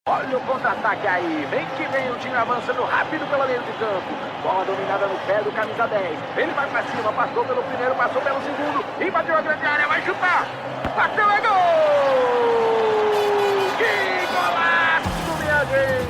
Olha o contra-ataque aí. Vem que vem o time avançando rápido pela linha de campo. Bola dominada no pé do camisa 10. Ele vai pra cima, passou pelo primeiro, passou pelo segundo. Invadiu a grande área, vai chutar. Bateu, é gol! Que golaço, minha gente!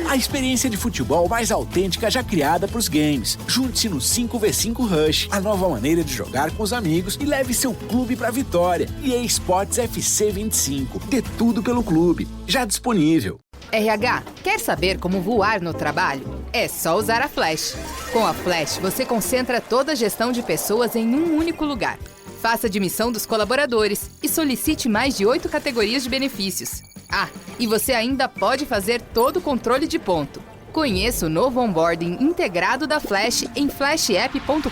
A experiência de futebol mais autêntica já criada para os games. Junte-se no 5x5 Rush, a nova maneira de jogar com os amigos e leve seu clube para a vitória. EA Sports FC25. Dê tudo pelo clube. Já disponível. RH, quer saber como voar no trabalho? É só usar a Flash. Com a Flash, você concentra toda a gestão de pessoas em um único lugar. Faça a admissão dos colaboradores e solicite mais de 8 categorias de benefícios. Ah, e você ainda pode fazer todo o controle de ponto. Conheça o novo onboarding integrado da Flash em flashapp.com.br.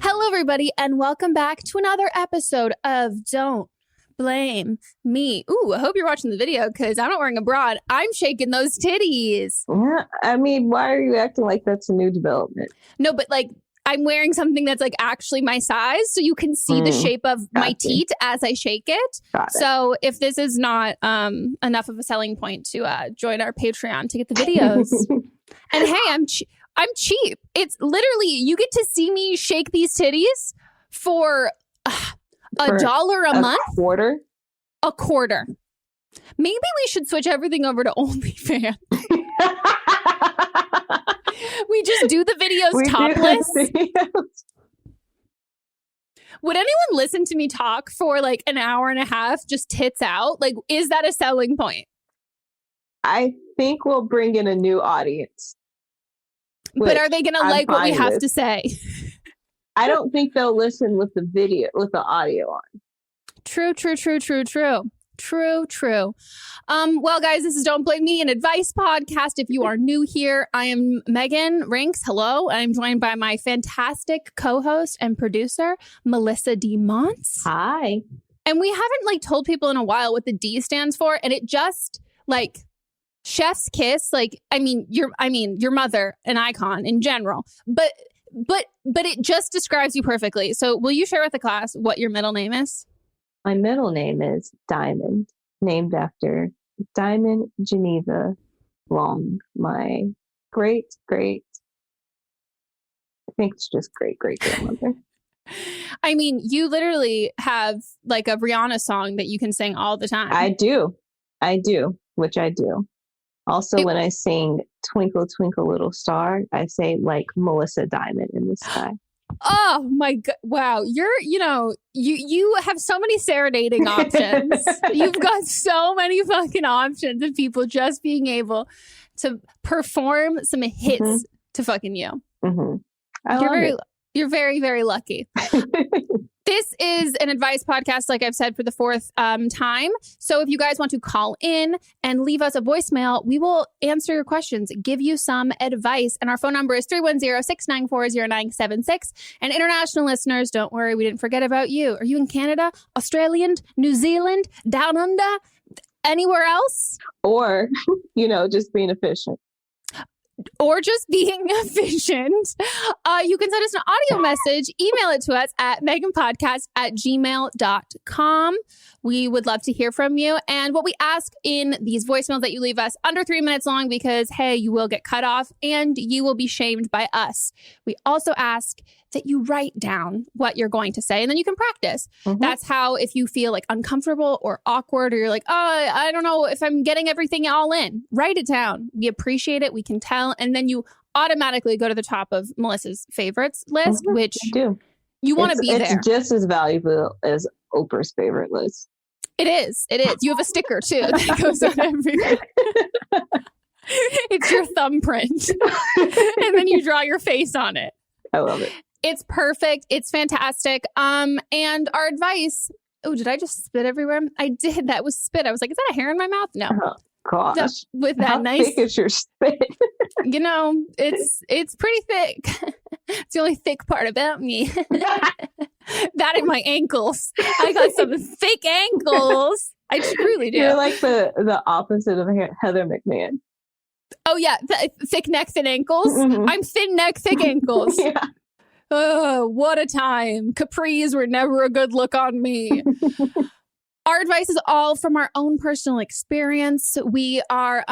Hello, everybody, and welcome back to another episode of Don't Blame Me. Ooh, I hope you're watching the video because I'm not wearing a bra. I'm shaking those titties. Yeah, I mean, why are you acting like that's a new development? No, but like I'm wearing something that's like actually my size, so you can see the shape of my teat as I shake it. So if this is not enough of a selling point to join our Patreon to get the videos. And hey, I'm cheap. It's literally, you get to see me shake these titties for $1 a month? A quarter. Maybe we should switch everything over to OnlyFans. We just do the videos topless. Would anyone listen to me talk for like an hour and a half, just tits out? Like, is that a selling point? I think we'll bring in a new audience. But are they going to like what we have to say? I don't think they'll listen with the video, with the audio on. True. Well, guys, this is Don't Blame Me, an advice podcast. If you are new here, I am Megan Rinks. Hello. I'm joined by my fantastic co-host and producer, Melisa D. Monts. Hi. And we haven't told people in a while what the D stands for. And it just chef's kiss. Your mother, an icon in general, but it just describes you perfectly. So will you share with the class what your middle name is? My middle name is Diamond, named after Diamond Geneva Long, my great, I think it's just great grandmother. I mean, you literally have like a Rihanna song that you can sing all the time. I do, which I do. Also, when I sing Twinkle, Twinkle, Little Star, I say like Melisa Diamond in the sky. Oh my God. Wow. You have so many serenading options. You've got so many fucking options of people just being able to perform some hits to fucking you. Mm-hmm. You're very, very lucky. This is an advice podcast, like I've said for the fourth time. So if you guys want to call in and leave us a voicemail, we will answer your questions, give you some advice. And our phone number is 310-694-0976. And international listeners, don't worry, we didn't forget about you. Are you in Canada, Australia, New Zealand, Down Under, anywhere else? Or, just being efficient. Or just being efficient, you can send us an audio message, email it to us at meghanpodcast@gmail.com. We would love to hear from you. And what we ask in these voicemails that you leave us under 3 minutes long, because, hey, you will get cut off and you will be shamed by us. We also ask that you write down what you're going to say and then you can practice. That's how, if you feel like uncomfortable or awkward, or you're like, oh, I don't know if I'm getting everything all in, write it down. We appreciate it. We can tell. And then you automatically go to the top of Melissa's favorites list, which you want to be there. It's just as valuable as Oprah's favorite list. It is. You have a sticker too that goes on everywhere. It's your thumbprint. And then you draw your face on it. I love it. It's perfect. It's fantastic. And our advice. Oh, did I just spit everywhere? I did. That was spit. I was like, is that a hair in my mouth? No. Oh, gosh. No, with that How nice. thick is your spit? It's pretty thick. It's the only thick part about me. That and my ankles. I got some thick ankles. I truly do. You're like the opposite of Heather McMahon. Oh, yeah. Thick neck, thin ankles. Mhm. I'm thin neck, thick ankles. Yeah. Oh, what a time. Capris were never a good look on me. Our advice is all from our own personal experience. We are,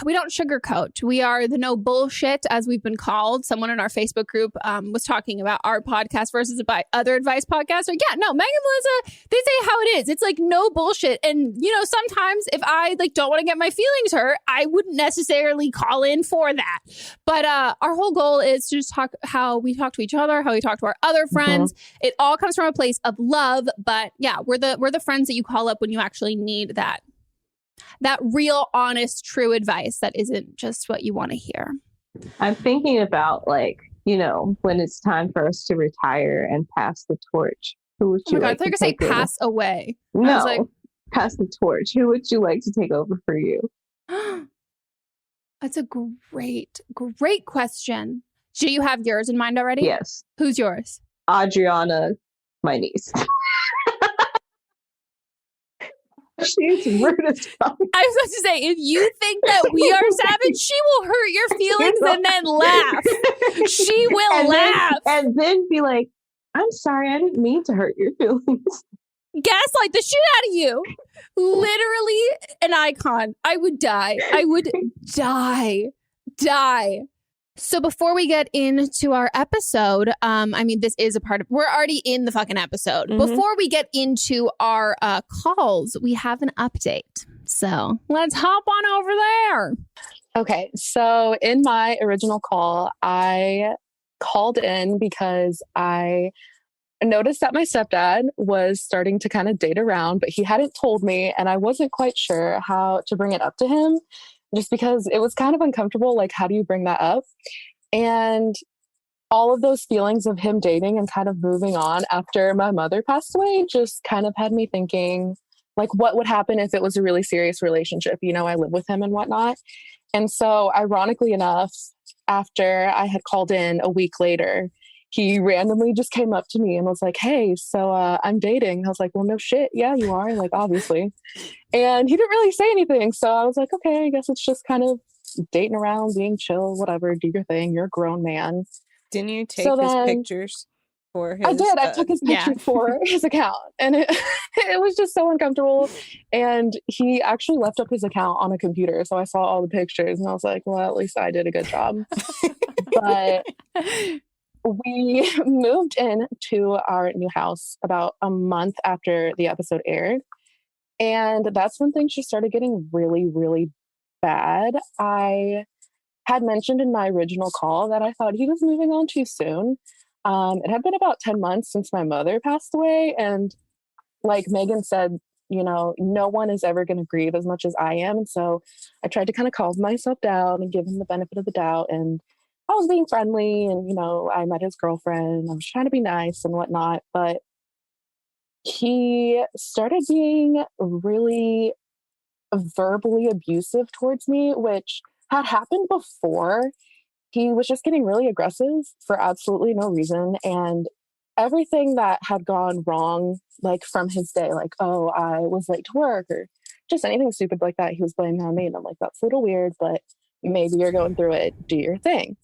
we don't sugarcoat. We are the no bullshit, as we've been called. Someone in our Facebook group was talking about our podcast versus other advice podcasts. Yeah, no, Meg and Melissa, they say how it is. It's like no bullshit. And, sometimes if I don't want to get my feelings hurt, I wouldn't necessarily call in for that. But our whole goal is to just talk how we talk to each other, how we talk to our other friends. It all comes from a place of love. But yeah, we're the friends that you call up when you actually need that real, honest, true advice that isn't just what you want to hear. I'm thinking about when it's time for us to retire and pass the torch. Who would you like to take over? I thought you were going to say pass away. No, pass the torch. Who would you like to take over for you? That's a great question. Do you have yours in mind already? Yes. Who's yours? Adriana, my niece. She's rude as fuck. I was about to say, if you think that we are savage, she will hurt your feelings and then laugh. She will laugh. And then be like, I'm sorry, I didn't mean to hurt your feelings. Gaslight the shit out of you. Literally an icon. I would die. Die. So before we get into our episode, this is a part of, we're already in the fucking episode. Mm-hmm. Before we get into our calls, we have an update. So let's hop on over there. Okay. So in my original call, I called in because I noticed that my stepdad was starting to kind of date around, but he hadn't told me, and I wasn't quite sure how to bring it up to him. Just because it was kind of uncomfortable, like, how do you bring that up? And all of those feelings of him dating and kind of moving on after my mother passed away just kind of had me thinking, like, what would happen if it was a really serious relationship? I live with him and whatnot. And so, ironically enough, after I had called in a week later, he randomly just came up to me and was like, hey, so I'm dating. I was like, well, no shit. Yeah, you are. Like, obviously. And he didn't really say anything. So I was like, okay, I guess it's just kind of dating around, being chill, whatever. Do your thing. You're a grown man. Didn't you take his pictures for his? I did. I took his picture for his account. And it was just so uncomfortable. And he actually left up his account on a computer. So I saw all the pictures and I was like, well, at least I did a good job. But we moved into our new house about a month after the episode aired. And that's when things just started getting really, really bad. I had mentioned in my original call that I thought he was moving on too soon. It had been about 10 months since my mother passed away. And like Megan said, no one is ever going to grieve as much as I am. And so I tried to kind of calm myself down and give him the benefit of the doubt. And I was being friendly and, I met his girlfriend. I was trying to be nice and whatnot, but he started being really verbally abusive towards me, which had happened before. He was just getting really aggressive for absolutely no reason. And everything that had gone wrong, like from his day, like, oh, I was late to work or just anything stupid like that, he was blaming on me. And I'm like, that's a little weird, but maybe you're going through it. Do your thing.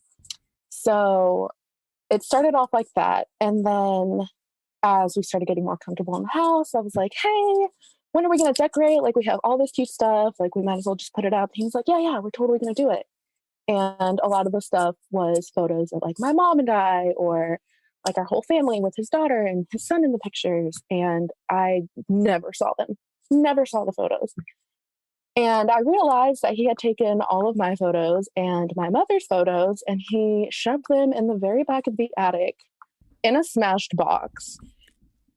So it started off like that. And then as we started getting more comfortable in the house, I was like, hey, when are we going to decorate? Like, we have all this cute stuff. Like, we might as well just put it up. He was like, yeah, we're totally going to do it. And a lot of the stuff was photos of like my mom and I, or like our whole family with his daughter and his son in the pictures. And I never saw them, never saw the photos. And I realized that he had taken all of my photos and my mother's photos, and he shoved them in the very back of the attic in a smashed box.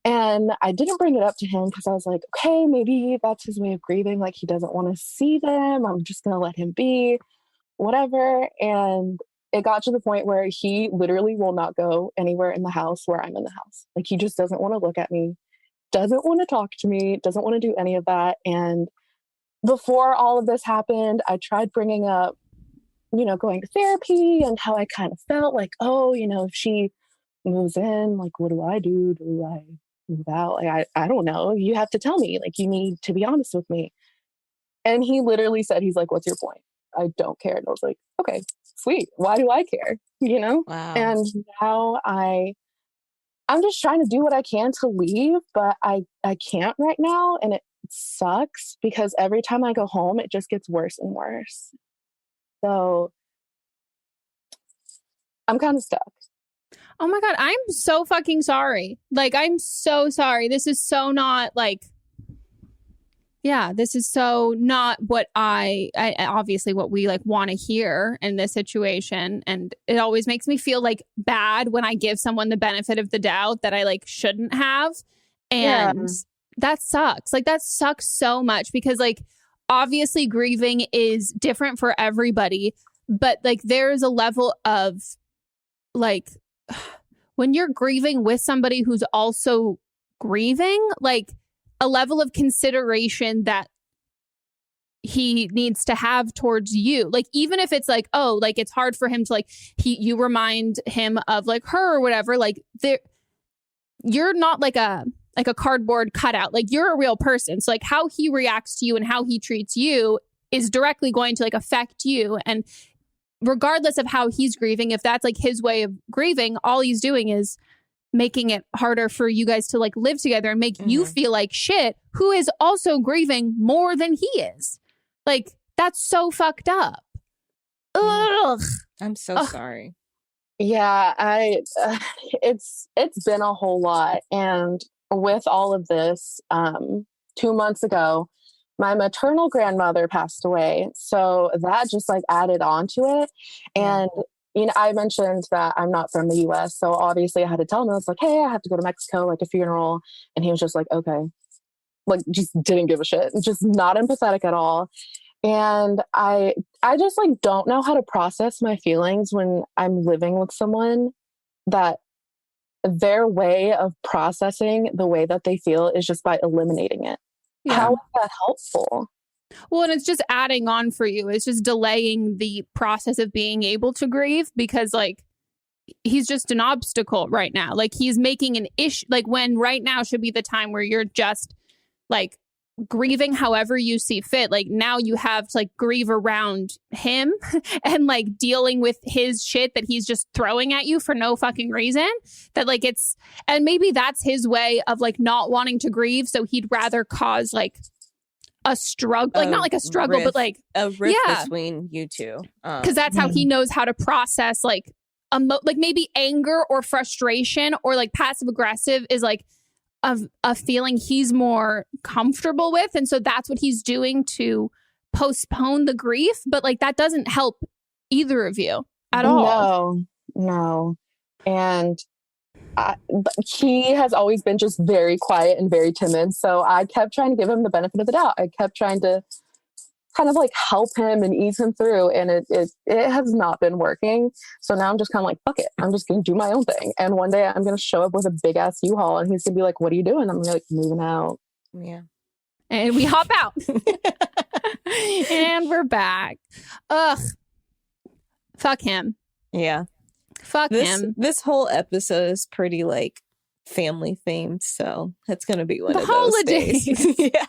And I didn't bring it up to him because I was like, okay, maybe that's his way of grieving. Like, he doesn't want to see them. I'm just going to let him be, whatever. And it got to the point where he literally will not go anywhere in the house where I'm in the house. Like, he just doesn't want to look at me, doesn't want to talk to me, doesn't want to do any of that. And before all of this happened, I tried bringing up, going to therapy and how I kind of felt like, oh, if she moves in, like, what do I do? Do I move out? Like, I don't know. You have to tell me. Like, you need to be honest with me. And he literally said, he's like, what's your point? I don't care. And I was like, okay, sweet. Why do I care? You know? Wow. And now I'm just trying to do what I can to leave, but I can't right now. And it sucks because every time I go home, it just gets worse and worse. So I'm kind of stuck. Oh my God, I'm so fucking sorry. Like, I'm so sorry. This is so not like, yeah, this is so not what I obviously what we like want to hear in this situation. And it always makes me feel like bad when I give someone the benefit of the doubt that I like shouldn't have. And that sucks. Like, that sucks so much because like, obviously grieving is different for everybody, but like there's a level of like when you're grieving with somebody who's also grieving, like a level of consideration that he needs to have towards you. Like, even if it's like, oh, like it's hard for him to like, you remind him of like her or whatever, like you're not like a cardboard cutout. Like, you're a real person. So like how he reacts to you and how he treats you is directly going to like affect you. And regardless of how he's grieving, if that's like his way of grieving, all he's doing is making it harder for you guys to like live together and make you feel like shit, who is also grieving more than he is. Like, that's so fucked up. Ugh. I'm so sorry. Yeah, it's been a whole lot. And with all of this, 2 months ago, my maternal grandmother passed away. So that just like added on to it. And, you know, I mentioned that I'm not from the US. So obviously I had to tell him, I was like, hey, I have to go to Mexico, like a funeral. And he was just like, okay, like just didn't give a shit, just not empathetic at all. And I just like don't know how to process my feelings when I'm living with someone that their way of processing the way that they feel is just by eliminating it. Yeah. How is that helpful? Well, and it's just adding on for you. It's just delaying the process of being able to grieve because like he's just an obstacle right now. Like, he's making an issue, like when right now should be the time where you're just like grieving however you see fit. Like, now you have to like grieve around him and like dealing with his shit that he's just throwing at you for no fucking reason. That like and maybe that's his way of like not wanting to grieve. So he'd rather cause like a struggle, like not like a struggle, but like a rift between you two. Because that's how he knows how to process like like maybe anger or frustration or like passive aggressive is like a feeling he's more comfortable with. And so that's what he's doing to postpone the grief. But like that doesn't help either of you at all. No. And he has always been just very quiet and very timid. So I kept trying to give him the benefit of the doubt. I kept trying to kind of like help him and ease him through. And it has not been working. So now I'm just kind of like, fuck it. I'm just going to do my own thing. And one day I'm going to show up with a big ass U-Haul and he's going to be like, what are you doing? I'm like, moving out. Yeah. And we hop out. And we're back. Ugh. Fuck him. Yeah. Fuck him. This whole episode is pretty like family themed, so it's going to be one of those holidays. Days. Yeah.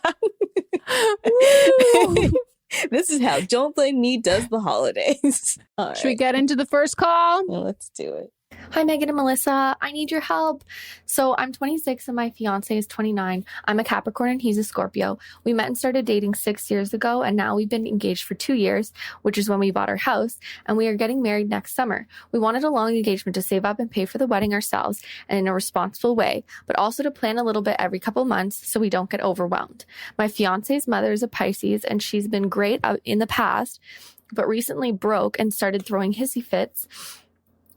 This is how Don't Blame Me does the holidays. Should we get into the first call? Well, let's do it. Hi, Megan and Melissa. I need your help. So I'm 26 and my fiance is 29. I'm a Capricorn and he's a Scorpio. We met and started dating 6 years ago, and now we've been engaged for 2 years, which is when we bought our house, and we are getting married next summer. We wanted a long engagement to save up and pay for the wedding ourselves and in a responsible way, but also to plan a little bit every couple months so we don't get overwhelmed. My fiance's mother is a Pisces, and she's been great in the past, but recently broke and started throwing hissy fits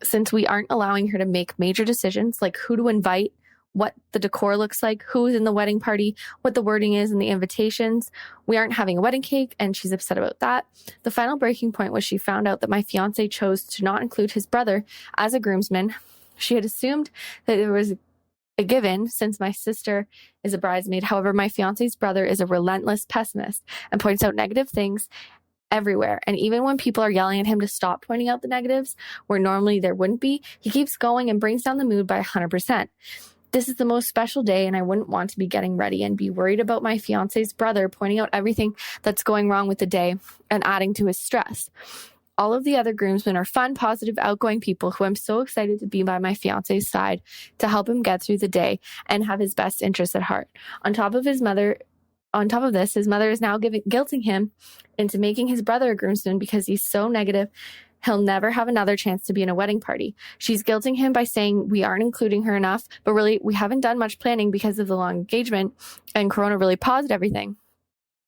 since we aren't allowing her to make major decisions like who to invite, what the decor looks like, who's in the wedding party, what the wording is in the invitations. We aren't having a wedding cake, and she's upset about that. The final breaking point was she found out that my fiance chose to not include his brother as a groomsman. She had assumed that there was a given since my sister is a bridesmaid. However, my fiance's brother is a relentless pessimist and points out negative things everywhere. And even when people are yelling at him to stop pointing out the negatives, where normally there wouldn't be, he keeps going and brings down the mood by 100%. This is the most special day, and I wouldn't want to be getting ready and be worried about my fiance's brother pointing out everything that's going wrong with the day and adding to his stress. All of the other groomsmen are fun, positive, outgoing people who I'm so excited to be by my fiance's side to help him get through the day and have his best interests at heart. On top of this, his mother is now guilting him into making his brother a groomsman because he's so negative he'll never have another chance to be in a wedding party. She's guilting him by saying we aren't including her enough, but really we haven't done much planning because of the long engagement, and Corona really paused everything.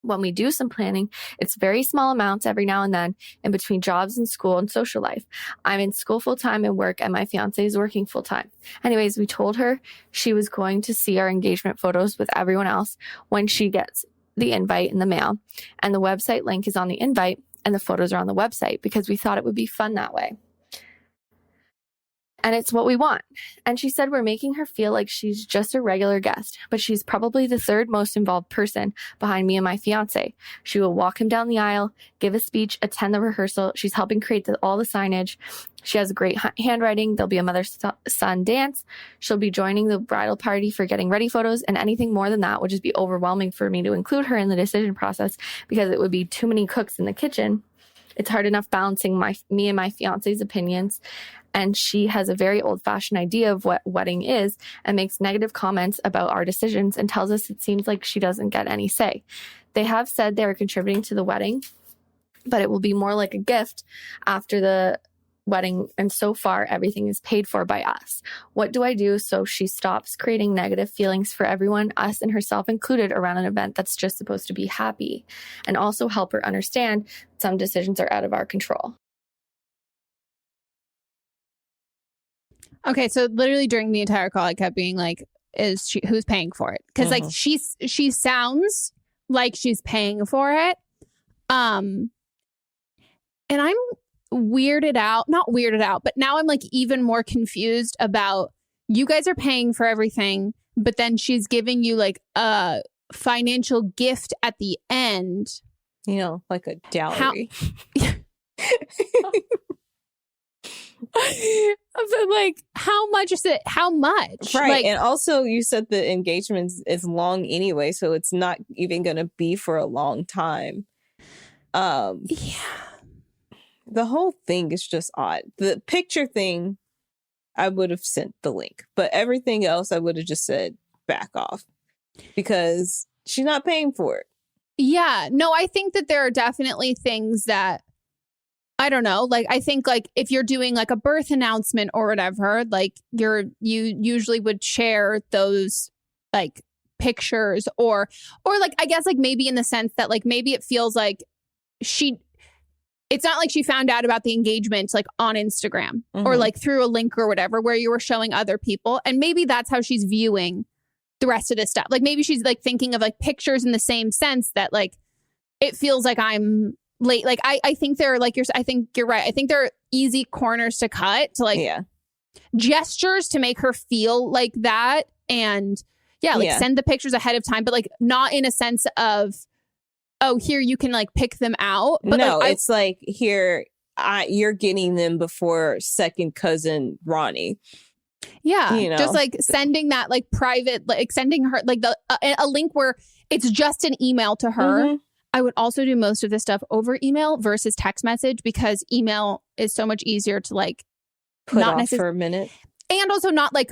When we do some planning, it's very small amounts every now and then in between jobs and school and social life. I'm in school full-time and work, and my fiance is working full-time. Anyways, we told her she was going to see our engagement photos with everyone else when she gets the invite in the mail, and the website link is on the invite and the photos are on the website because we thought it would be fun that way. And it's what we want. And she said we're making her feel like she's just a regular guest, but she's probably the third most involved person behind me and my fiance. She will walk him down the aisle, give a speech, attend the rehearsal. She's helping create all the signage. She has great handwriting. There'll be a mother-son dance. She'll be joining the bridal party for getting ready photos, and anything more than that would just be overwhelming for me to include her in the decision process because it would be too many cooks in the kitchen. It's hard enough balancing me and my fiance's opinions, and she has a very old-fashioned idea of what wedding is and makes negative comments about our decisions and tells us it seems like she doesn't get any say. They have said they are contributing to the wedding, but it will be more like a gift after the wedding, and so far everything is paid for by us. What do I do so she stops creating negative feelings for everyone, us and herself included, around an event that's just supposed to be happy, and also help her understand some decisions are out of our control? Okay, so literally during the entire call, I kept being like, who's paying for it? Because like she sounds like she's paying for it. And I'm not weirded out, but now I'm like even more confused about, you guys are paying for everything, but then she's giving you like a financial gift at the end. You know, like a dowry. But like, how much is it? How much? Right. Like, and also you said the engagement is long anyway, so it's not even going to be for a long time. Yeah. The whole thing is just odd. The picture thing, I would have sent the link, but everything else I would have just said back off because she's not paying for it. Yeah. No, I think that there are definitely things that, I don't know, like, I think like if you're doing like a birth announcement or whatever, like you usually would share those like pictures or like, I guess like maybe in the sense that like maybe it feels like it's not like she found out about the engagement like on Instagram or like through a link or whatever where you were showing other people. And maybe that's how she's viewing the rest of this stuff. Like maybe she's like thinking of like pictures in the same sense that like it feels like I'm late. Like I think they're like I think you're right. I think there are easy corners to cut to like gestures to make her feel like that. And send the pictures ahead of time, but like not in a sense of, oh, here you can like pick them out. But no, like, it's like here you're getting them before second cousin Ronnie. Yeah, you know? Just like sending that like private, like sending her like a link where it's just an email to her. I would also do most of this stuff over email versus text message because email is so much easier to like put off for a minute, and also not like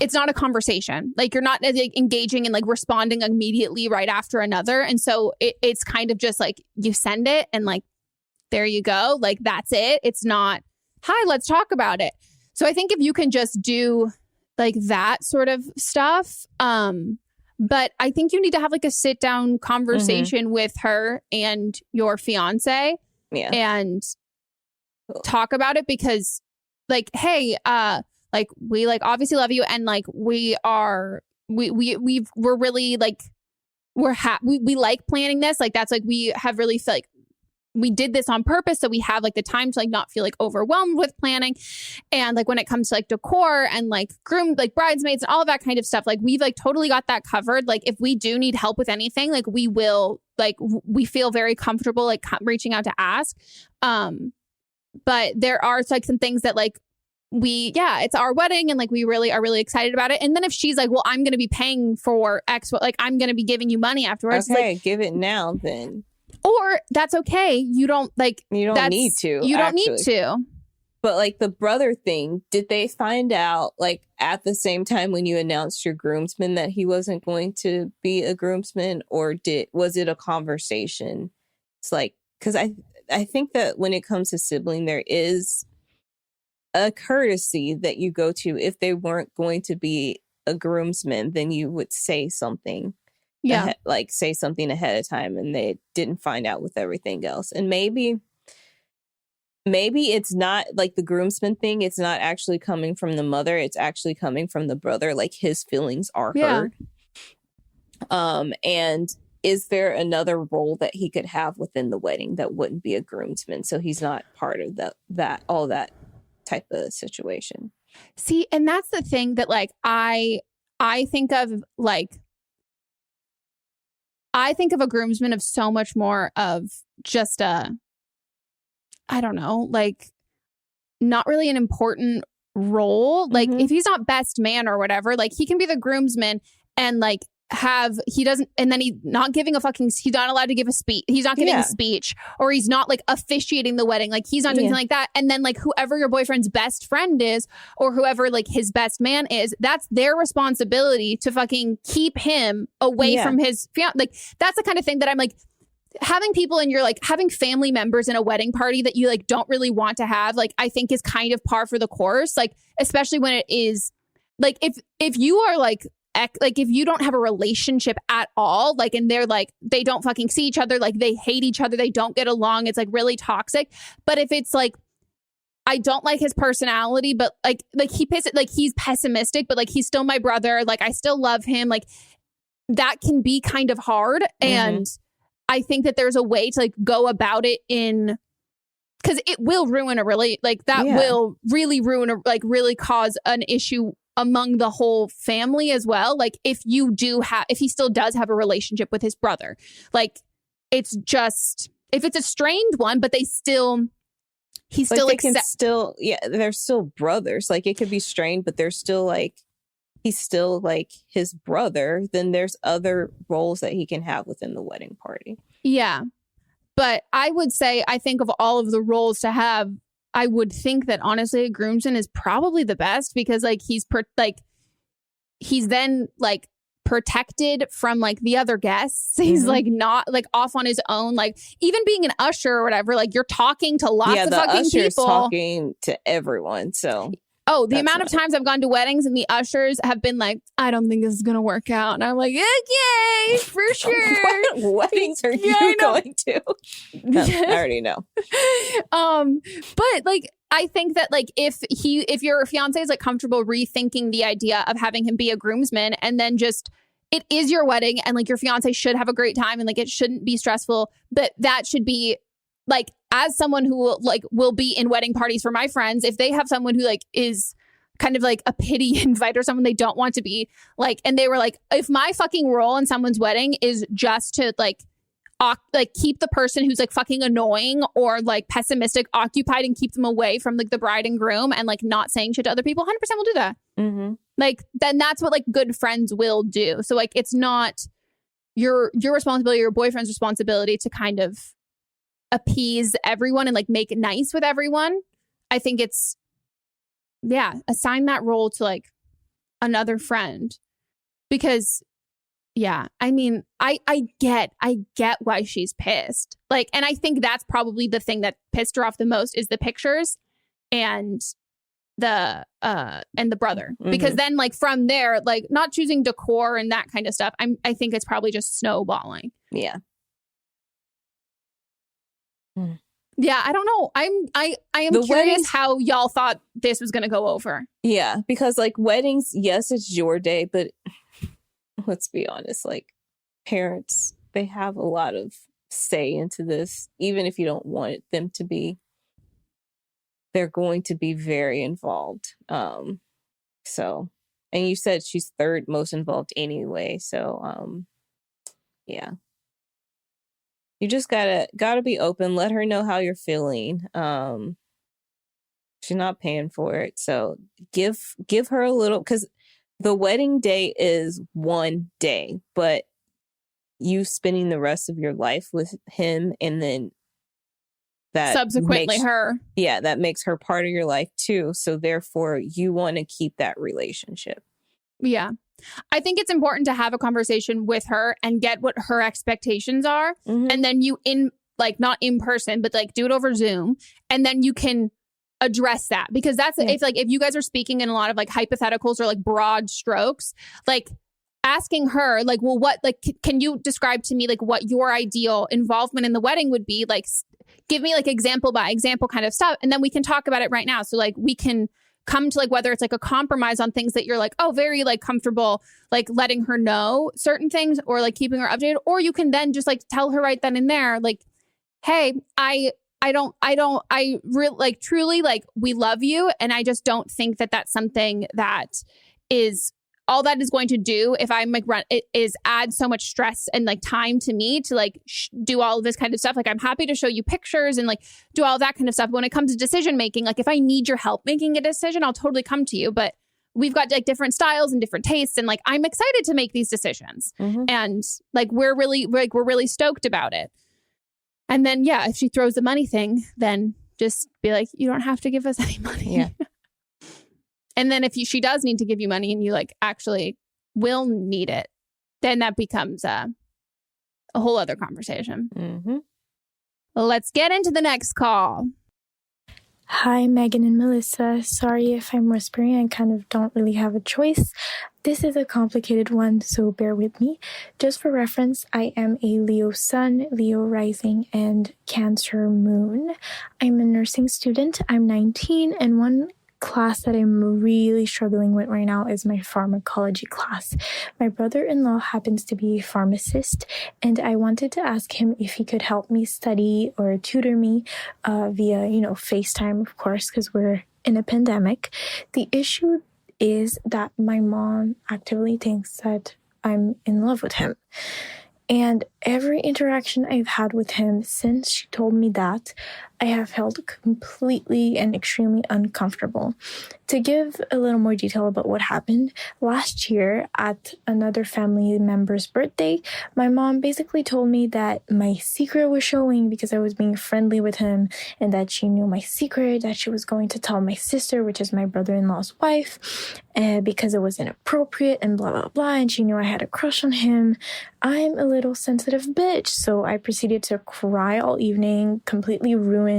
it's not a conversation. Like you're not like, engaging and like responding immediately right after another, and so it's kind of just like you send it and like there you go, like that's it. It's not hi, let's talk about it. So I think if you can just do like that sort of stuff, but I think you need to have like a sit down conversation with her and your fiance and talk about it because like, hey, like we like obviously love you and like we're really like we like planning this. Like that's like we have really felt like we did this on purpose. So we have like the time to like not feel like overwhelmed with planning. And like when it comes to like decor and like groom, like bridesmaids and all of that kind of stuff, like we've like totally got that covered. Like if we do need help with anything, like we will, like we feel very comfortable like reaching out to ask. But there are like some things that like it's our wedding and like we really are really excited about it. And then if she's like, well, I'm going to be paying for X, like I'm going to be giving you money afterwards. Okay, like, give it now then. Or that's okay. You don't need to. You don't need to. But like the brother thing, did they find out like at the same time when you announced your groomsman that he wasn't going to be a groomsman, or was it a conversation? It's like, because I think that when it comes to sibling, there is a courtesy that you go to. If they weren't going to be a groomsman, then you would say something. Yeah. Say something ahead of time, and they didn't find out with everything else. And maybe it's not like the groomsman thing. It's not actually coming from the mother. It's actually coming from the brother. Like his feelings are hurt. And is there another role that he could have within the wedding that wouldn't be a groomsman? So he's not part of that type of situation. See, and that's the thing that like I think of like, I think of a groomsman of so much more of just I don't know, like not really an important role. Like if he's not best man or whatever, like he can be the groomsman and like and then he's not giving he's not allowed to give a speech. He's not giving a speech, or he's not like officiating the wedding. Like he's not doing anything like that. And then like whoever your boyfriend's best friend is, or whoever like his best man is, that's their responsibility to fucking keep him away from his fiance. Like that's the kind of thing that I'm like, having people in your like having family members in a wedding party that you like don't really want to have, like I think is kind of par for the course. Like especially when it is like if you are like if you don't have a relationship at all, like, and they're like, they don't fucking see each other, like they hate each other, they don't get along, it's like really toxic. But if it's like, I don't like his personality, but like he's pessimistic, but like he's still my brother, like I still love him, like that can be kind of hard. And I think that there's a way to like go about it because it will ruin will really ruin really cause an issue among the whole family as well. Like if he still does have a relationship with his brother, like it's just, if it's a strained one, but they're still they're still brothers. Like it could be strained, but they're still like, he's still like his brother. Then there's other roles that he can have within the wedding party. Yeah. But I would say, I think of all of the roles to have, I would think that honestly, a groomsman is probably the best because like he's then like protected from like the other guests. He's like not like off on his own. Like even being an usher or whatever, like you're talking to lots of fucking people. Talking to everyone. So the amount of times I've gone to weddings and the ushers have been like, I don't think this is going to work out. And I'm like, okay, for sure. What weddings are you going to? I already know. But like, I think that like if your fiance is like comfortable rethinking the idea of having him be a groomsman, and then just, it is your wedding and like your fiance should have a great time and like it shouldn't be stressful, but that should be like, as someone who will be in wedding parties for my friends, if they have someone who like is kind of like a pity invite or someone they don't want to be like, and they were like, if my fucking role in someone's wedding is just to like keep the person who's like fucking annoying or like pessimistic occupied and keep them away from like the bride and groom and like not saying shit to other people, 100% will do that. Like then that's what like good friends will do. So like it's not your responsibility, your boyfriend's responsibility to kind of appease everyone and like make it nice with everyone. I think it's assign that role to like another friend, because I mean I get why she's pissed, like, and I think that's probably the thing that pissed her off the most is the pictures and the brother, because then like from there, like not choosing decor and that kind of stuff, I think it's probably just snowballing. Yeah, I don't know. I am curious how y'all thought this was going to go over. Yeah, because like weddings, yes, it's your day, but let's be honest, like parents, they have a lot of say into this, even if you don't want them to be. They're going to be very involved. So, and you said she's third most involved anyway, so yeah. You just gotta be open. Let her know how you're feeling. She's not paying for it. So give her a little, because the wedding day is one day, but you spending the rest of your life with him, and then that subsequently that makes her part of your life too. So therefore you want to keep that relationship. Yeah. I think it's important to have a conversation with her and get what her expectations are. Mm-hmm. And then you not in person, but like do it over Zoom. And then you can address that, because that's if you guys are speaking in a lot of like hypotheticals or like broad strokes, like asking her like, well, what, like, can you describe to me like what your ideal involvement in the wedding would be? Like, give me like example by example kind of stuff. And then we can talk about it right now. So like we can come to like whether it's like a compromise on things that you're like, oh, very like comfortable, like letting her know certain things or like keeping her updated. Or you can then just like tell her right then and there, like, hey, I really like truly like we love you. And I just don't think that that's something that is all that is going to do if I'm like it is add so much stress and like time to me to like do all of this kind of stuff. Like I'm happy to show you pictures and like do all that kind of stuff. But when it comes to decision making, like if I need your help making a decision, I'll totally come to you. But we've got like different styles and different tastes, and like I'm excited to make these decisions. Mm-hmm. And like we're really stoked about it. And then if she throws the money thing, then just be like, you don't have to give us any money. Yeah. And then if she does need to give you money and you like actually will need it, then that becomes a whole other conversation. Mm-hmm. Let's get into the next call. Hi, Megan and Melissa. Sorry if I'm whispering. I kind of don't really have a choice. This is a complicated one, so bear with me. Just for reference, I am a Leo sun, Leo rising, and Cancer moon. I'm a nursing student. I'm 19, and one class that I'm really struggling with right now is my pharmacology class. My brother-in-law happens to be a pharmacist, and I wanted to ask him if he could help me study or tutor me via, FaceTime, of course, because we're in a pandemic. The issue is that my mom actively thinks that I'm in love with him. And every interaction I've had with him since she told me that, I have felt completely and extremely uncomfortable. To give a little more detail about what happened, last year at another family member's birthday, my mom basically told me that my secret was showing because I was being friendly with him, and that she knew my secret, that she was going to tell my sister, which is my brother-in-law's wife, because it was inappropriate and blah, blah, blah, and she knew I had a crush on him. I'm a little sensitive bitch, so I proceeded to cry all evening, completely ruining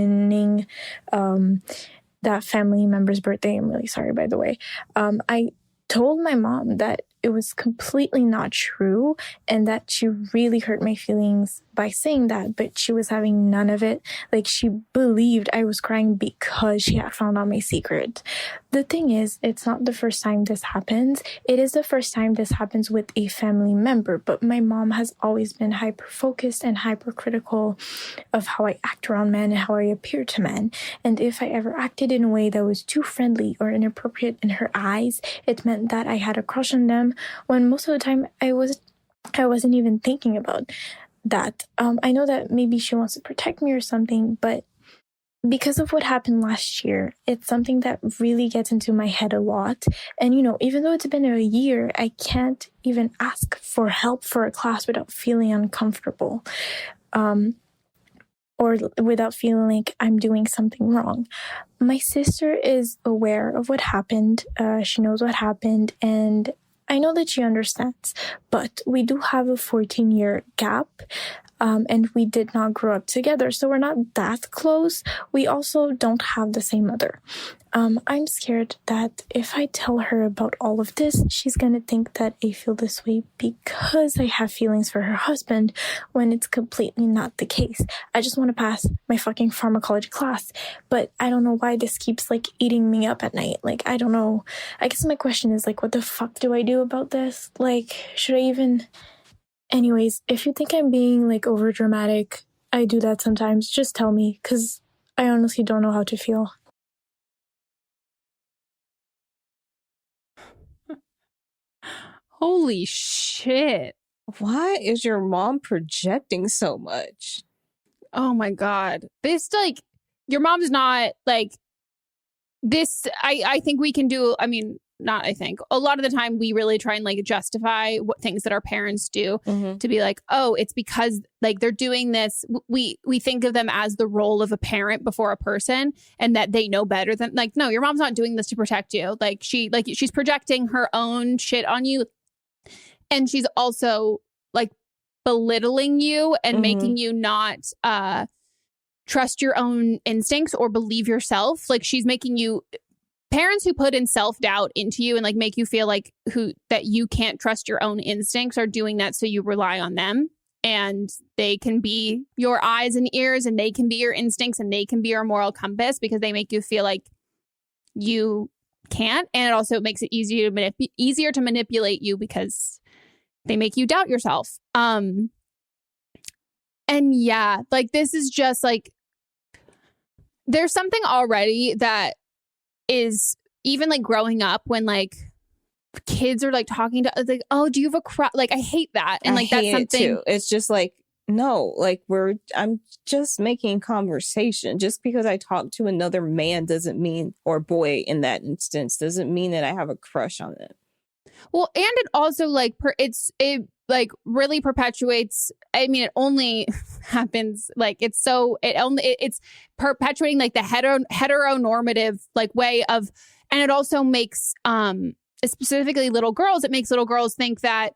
that family member's birthday. I'm really sorry, by the way. I told my mom that it was completely not true and that she really hurt my feelings by saying that, but she was having none of it. Like, she believed I was crying because she had found out my secret. The thing is, it's not the first time this happens. It is the first time this happens with a family member, but my mom has always been hyper-focused and hypercritical of how I act around men and how I appear to men. And if I ever acted in a way that was too friendly or inappropriate in her eyes, it meant that I had a crush on them, when most of the time I wasn't even thinking about that. I know that maybe she wants to protect me or something, but because of what happened last year, it's something that really gets into my head a lot. And, even though it's been a year, I can't even ask for help for a class without feeling uncomfortable, or without feeling like I'm doing something wrong. My sister is aware of what happened. She knows what happened, and I know that she understands, but we do have a 14-year gap, and we did not grow up together, so we're not that close. We also don't have the same mother. I'm scared that if I tell her about all of this, she's gonna think that I feel this way because I have feelings for her husband, when it's completely not the case. I just want to pass my fucking pharmacology class, but I don't know why this keeps eating me up at night. I don't know. I guess my question is what the fuck do I do about this? Should I even... Anyways, if you think I'm being over dramatic, I do that sometimes. Just tell me, because I honestly don't know how to feel. Holy shit. Why is your mom projecting so much? Oh my God. This, your mom's not, I think we can do, I mean, not I think, a lot of the time we really try and like justify what things that our parents do to be like, oh, it's because like they're doing this. We think of them as the role of a parent before a person and that they know better than, like, no, your mom's not doing this to protect you. Like she's projecting her own shit on you. And she's also like belittling you and making you not trust your own instincts or believe yourself. Like she's making you, parents who put in self-doubt into you and like make you feel like that you can't trust your own instincts are doing that so you rely on them. And they can be your eyes and ears and they can be your instincts and they can be your moral compass because they make you feel like you can't. And it also makes it easier to manipulate you because they make you doubt yourself. And yeah, like this is just like, there's something already that is even like growing up when like kids are like talking to like, oh, do you have a crush? Like, I hate that. And like, that's something too. It's just like, no, like I'm just making conversation. Just because I talk to another man doesn't mean, or boy in that instance, doesn't mean that I have a crush on them. Well, and it also like it like really perpetuates. I mean, it only happens like it's perpetuating like the heteronormative like way of, and it also makes specifically little girls. It makes little girls think that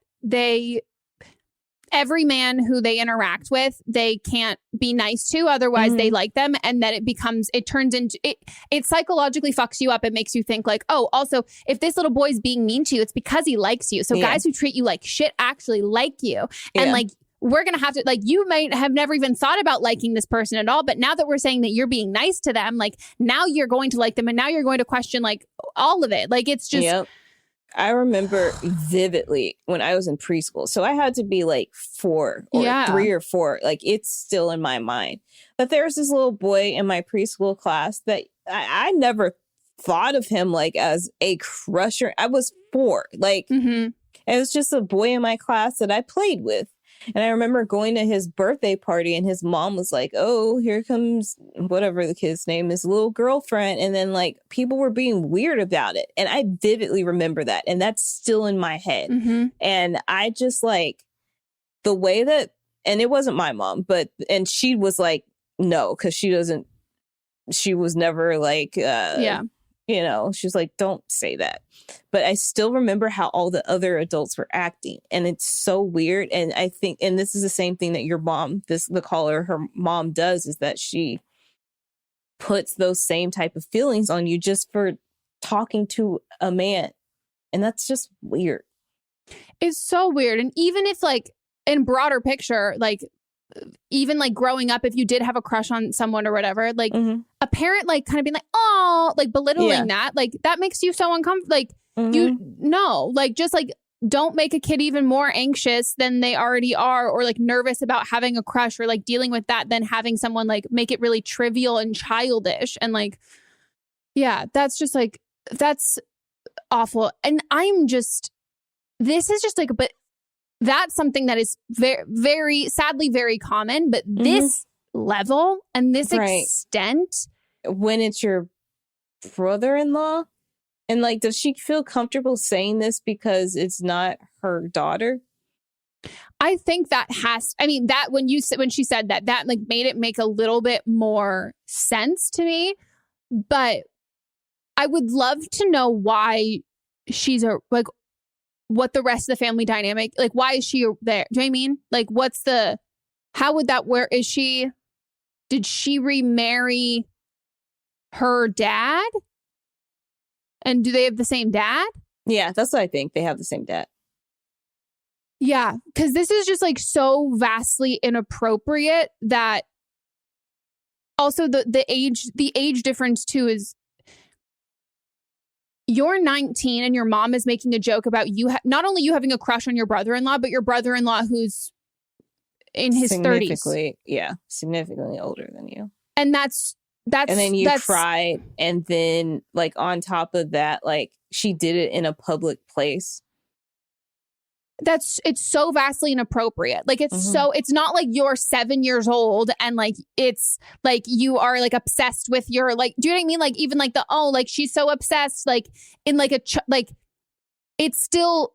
every man who they interact with, they can't be nice to, otherwise they like them. And that it turns into, it psychologically fucks you up. It makes you think like, oh, also, if this little boy's being mean to you, it's because he likes you. So guys who treat you like shit actually like you. And like, we're going to have to, like, you might have never even thought about liking this person at all. But now that we're saying that you're being nice to them, like now you're going to like them and now you're going to question like all of it. Like, it's just... Yep. I remember vividly when I was in preschool. So I had to be like 4 or 3 or 4. Like it's still in my mind. But there was this little boy in my preschool class that I never thought of him like as a crusher. I was 4. Like it was just a boy in my class that I played with. And I remember going to his birthday party and his mom was like, oh, here comes whatever the kid's name is, little girlfriend. And then like people were being weird about it. And I vividly remember that. And that's still in my head. And I just like the way that, and it wasn't my mom, and she was like, no, because she was never like, you know, she's like, don't say that. But I still remember how all the other adults were acting. And it's so weird. And I think, and this is the same thing that your mom, the caller, her mom does, is that she puts those same type of feelings on you just for talking to a man. And that's just weird. It's so weird. And even if like in broader picture, like even like growing up, if you did have a crush on someone or whatever, like a parent like kind of being like, oh, like belittling that, like that makes you so uncomfortable. Like you know, like just like don't make a kid even more anxious than they already are, or like nervous about having a crush or like dealing with that, than having someone like make it really trivial and childish. And like, yeah, that's just like, that's awful. And this is just like, but that's something that is very, very sadly very common. But this level and this extent, when it's your brother-in-law, and like, does she feel comfortable saying this because it's not her daughter? I think that that when she said that like made it make a little bit more sense to me. But I would love to know why she's what the rest of the family dynamic, like, why is she there? Do you know what I mean? Like, how would that, did she remarry her dad? And do they have the same dad? Yeah, that's what I think. They have the same dad. Yeah, because this is just like so vastly inappropriate that also the age difference too is, you're 19 and your mom is making a joke about you, not only you having a crush on your brother-in-law, but your brother-in-law who's in his 30s. Yeah, significantly older than you. And that's and then you cried, and then like on top of that, like she did it in a public place. it's so vastly inappropriate. Like it's not like you're 7 years old and like it's like you are like obsessed with your like, do you know what I mean? Like even like like she's so obsessed like in like like it's still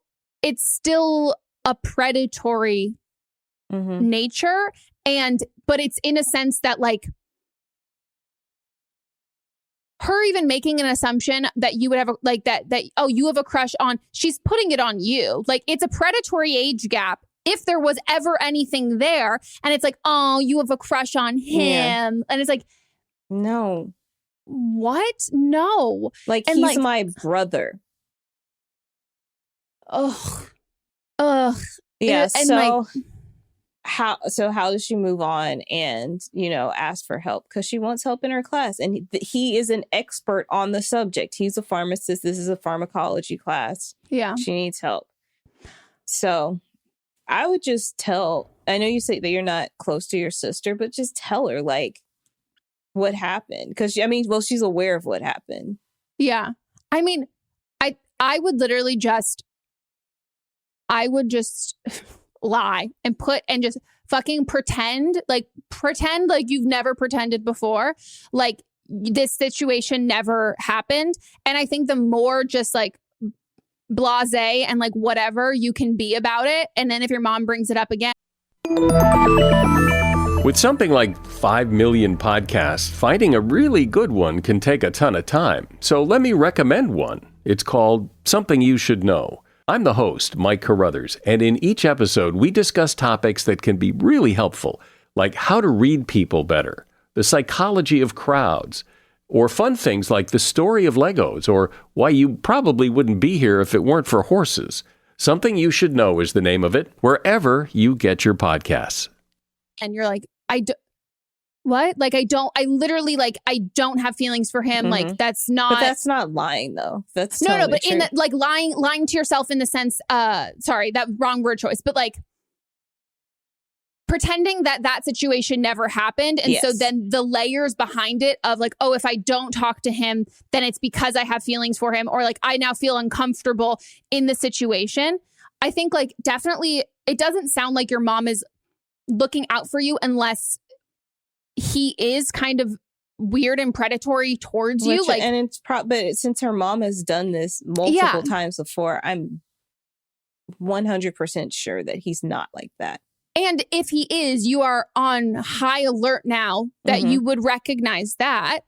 a predatory nature, but it's in a sense that like her even making an assumption that you would have you have a crush on, she's putting it on you. Like it's a predatory age gap if there was ever anything there. And it's like, oh, you have a crush on him. Yeah. And it's like, no. What? No. Like and he's like, my brother. Ugh. Yeah. And so like, how does she move on and, ask for help? Because she wants help in her class. And he is an expert on the subject. He's a pharmacist. This is a pharmacology class. Yeah. She needs help. So I would just I know you say that you're not close to your sister, but just tell her like what happened. Because she's aware of what happened. Yeah. I mean, I would literally just lie and just fucking pretend like you've never pretended before, like this situation never happened. And I think the more just like blasé and like whatever you can be about it, and then if your mom brings it up again. With something like 5 million podcasts, finding a really good one can take a ton of time. So let me recommend one. It's called Something You Should Know. I'm the host, Mike Carruthers, and in each episode, we discuss topics that can be really helpful, like how to read people better, the psychology of crowds, or fun things like the story of Legos, or why you probably wouldn't be here if it weren't for horses. Something You Should Know is the name of it, wherever you get your podcasts. And you're like, what? Like, I don't have feelings for him. Like, that's not. But that's not lying, though. That's no. But in that, like, lying to yourself in the sense, sorry, that wrong word choice. But like, pretending that situation never happened, and so then the layers behind it of like, oh, if I don't talk to him, then it's because I have feelings for him, or like I now feel uncomfortable in the situation. I think like definitely, it doesn't sound like your mom is looking out for you unless he is kind of weird and predatory towards you. Like, and it's but since her mom has done this multiple times before, I'm 100% sure that he's not like that. And if he is, you are on high alert now that you would recognize that.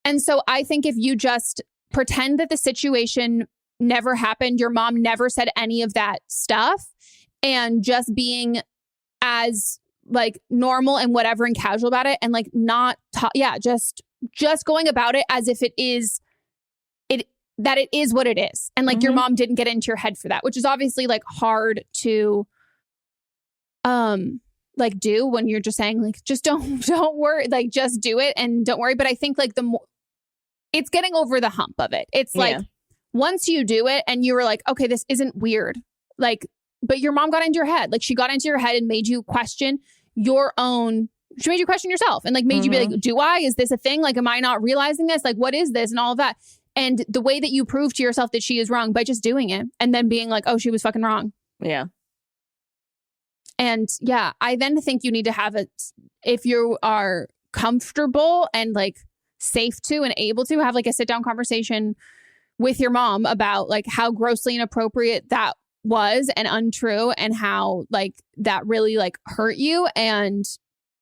And so I think if you just pretend that the situation never happened, your mom never said any of that stuff, and just being as like normal and whatever and casual about it, and like not just going about it as if it is what it is, and like your mom didn't get into your head for that, which is obviously like hard to like do when you're just saying like just don't worry, like just do it and don't worry. But I think like the more it's getting over the hump of it, it's like once you do it and you were like, okay, this isn't weird, like, but your mom got into your head, like she got into your head and made you question she made you question yourself and like made you be like, is this a thing? Like, am I not realizing this? Like, what is this? And all of that. And the way that you prove to yourself that she is wrong by just doing it and then being like, oh, she was fucking wrong. Yeah. And I then think you need to have if you are comfortable and like safe to and able to have like a sit down conversation with your mom about like how grossly inappropriate that was and untrue, and how like that really like hurt you, and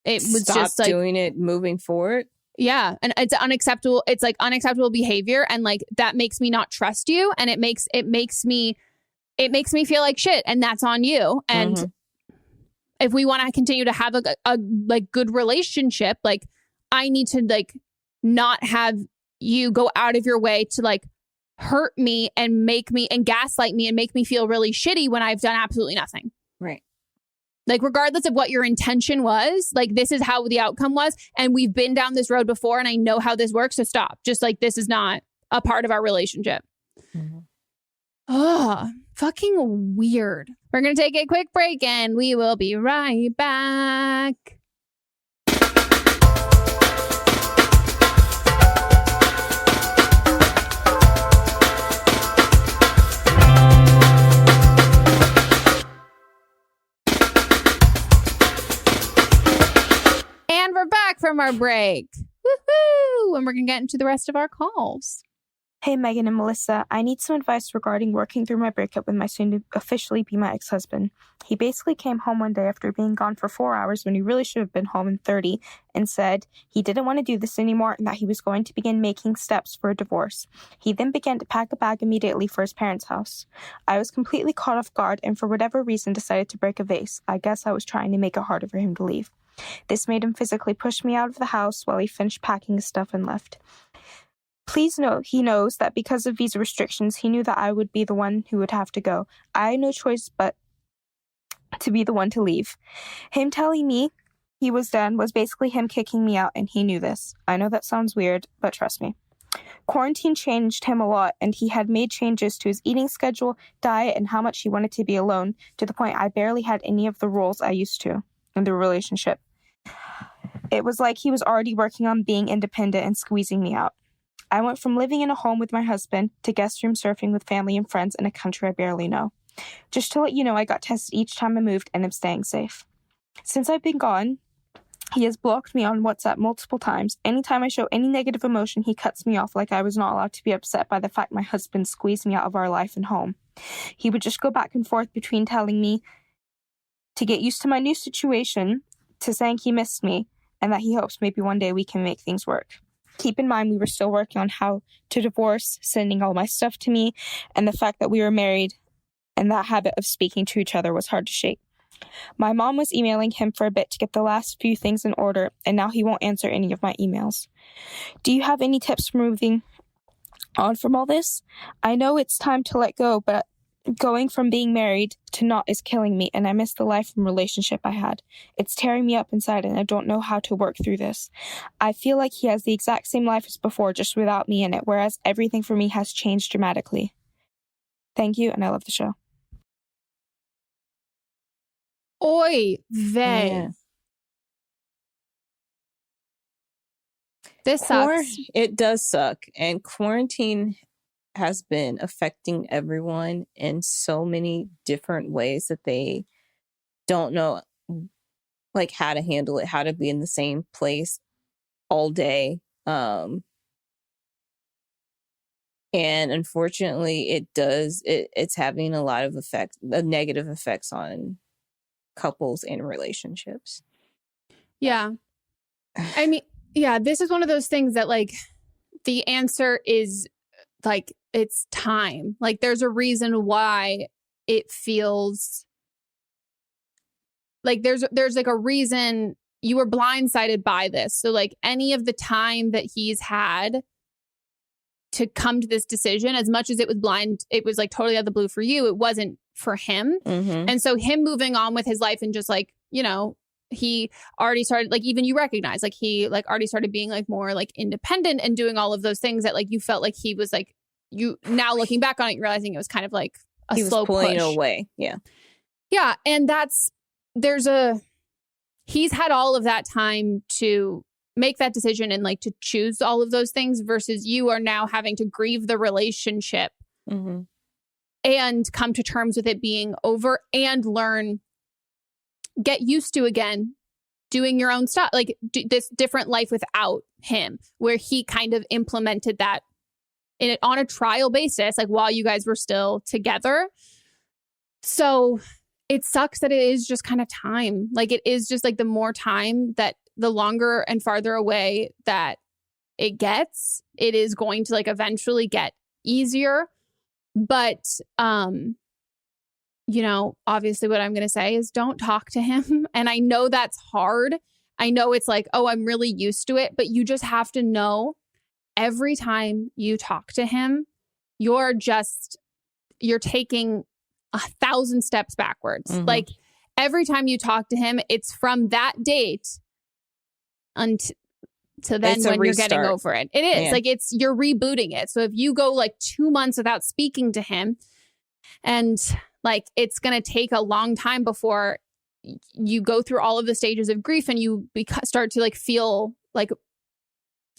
it was just like doing it moving forward. Yeah. And it's unacceptable. It's like unacceptable behavior. And like that makes me not trust you. And it makes me feel like shit. And that's on you. And if we want to continue to have a like good relationship, like I need to like not have you go out of your way to like hurt me and make me and gaslight me and make me feel really shitty when I've done absolutely nothing. Right. Like, regardless of what your intention was, like, this is how the outcome was. And we've been down this road before and I know how this works. So stop. Just like, this is not a part of our relationship. Oh, fucking weird. We're going to take a quick break and we will be right back. from our break. Woohoo! And we're going to get into the rest of our calls. Hey, Megan and Melissa. I need some advice regarding working through my breakup with my soon-to-officially-be my ex-husband. He basically came home one day after being gone for 4 hours when he really should have been home in 30 and said he didn't want to do this anymore and that he was going to begin making steps for a divorce. He then began to pack a bag immediately for his parents' house. I was completely caught off guard and for whatever reason decided to break a vase. I guess I was trying to make it harder for him to leave. This made him physically push me out of the house while he finished packing his stuff and left. Please note, he knows that because of visa restrictions, he knew that I would be the one who would have to go. I had no choice but to be the one to leave. Him telling me he was done was basically him kicking me out, and he knew this. I know that sounds weird, but trust me. Quarantine changed him a lot, and he had made changes to his eating schedule, diet, and how much he wanted to be alone, to the point I barely had any of the roles I used to in the relationship. It was like he was already working on being independent and squeezing me out. I went from living in a home with my husband to guest room surfing with family and friends in a country I barely know. Just to let you know, I got tested each time I moved and am staying safe. Since I've been gone, he has blocked me on WhatsApp multiple times. Anytime I show any negative emotion, he cuts me off like I was not allowed to be upset by the fact my husband squeezed me out of our life and home. He would just go back and forth between telling me to get used to my new situation to saying he missed me and that he hopes maybe one day we can make things work. Keep in mind, we were still working on how to divorce, sending all my stuff to me, and the fact that we were married and that habit of speaking to each other was hard to shake. My mom was emailing him for a bit to get the last few things in order, and now he won't answer any of my emails. Do you have any tips for moving on from all this? I know it's time to let go, but going from being married to not is killing me, and I miss the life and relationship I had. It's tearing me up inside, and I don't know how to work through this. I feel like he has the exact same life as before, just without me in it, whereas everything for me has changed dramatically. Thank you, and I love the show. Oy vey. Yeah. This sucks. It does suck. And quarantine has been affecting everyone in so many different ways that they don't know like how to handle it, how to be in the same place all day. And unfortunately it's having a lot of negative effects on couples and relationships. Yeah. I mean, yeah, this is one of those things that like the answer is like it's time. Like there's a reason why it feels like there's like a reason you were blindsided by this. So like any of the time that he's had to come to this decision, as much as it was like totally out of the blue for you, it wasn't for him. Mm-hmm. And so him moving on with his life and just like, you know, he already started, like, even you recognize, like, he like already started being like more like independent and doing all of those things that like you felt like he was like, you now looking back on it, realizing it was kind of like a slow push. He was pulling away. Yeah. Yeah. And he's had all of that time to make that decision and like to choose all of those things versus you are now having to grieve the relationship mm-hmm. and come to terms with it being over and get used to again doing your own stuff, like this different life without him, where he kind of implemented that on a trial basis, like while you guys were still together. So it sucks that it is just kind of time. Like it is just like the more time that the longer and farther away that it gets, it is going to like eventually get easier. But, you know, obviously what I'm going to say is don't talk to him. And I know that's hard. I know it's like, oh, I'm really used to it. But you just have to know every time you talk to him, you're taking 1,000 steps backwards. Mm-hmm. Like every time you talk to him, it's from that date until then when you're getting over it. It is like you're rebooting it. So if you go like 2 months without speaking to him, and like it's going to take a long time before you go through all of the stages of grief and you start to like feel like,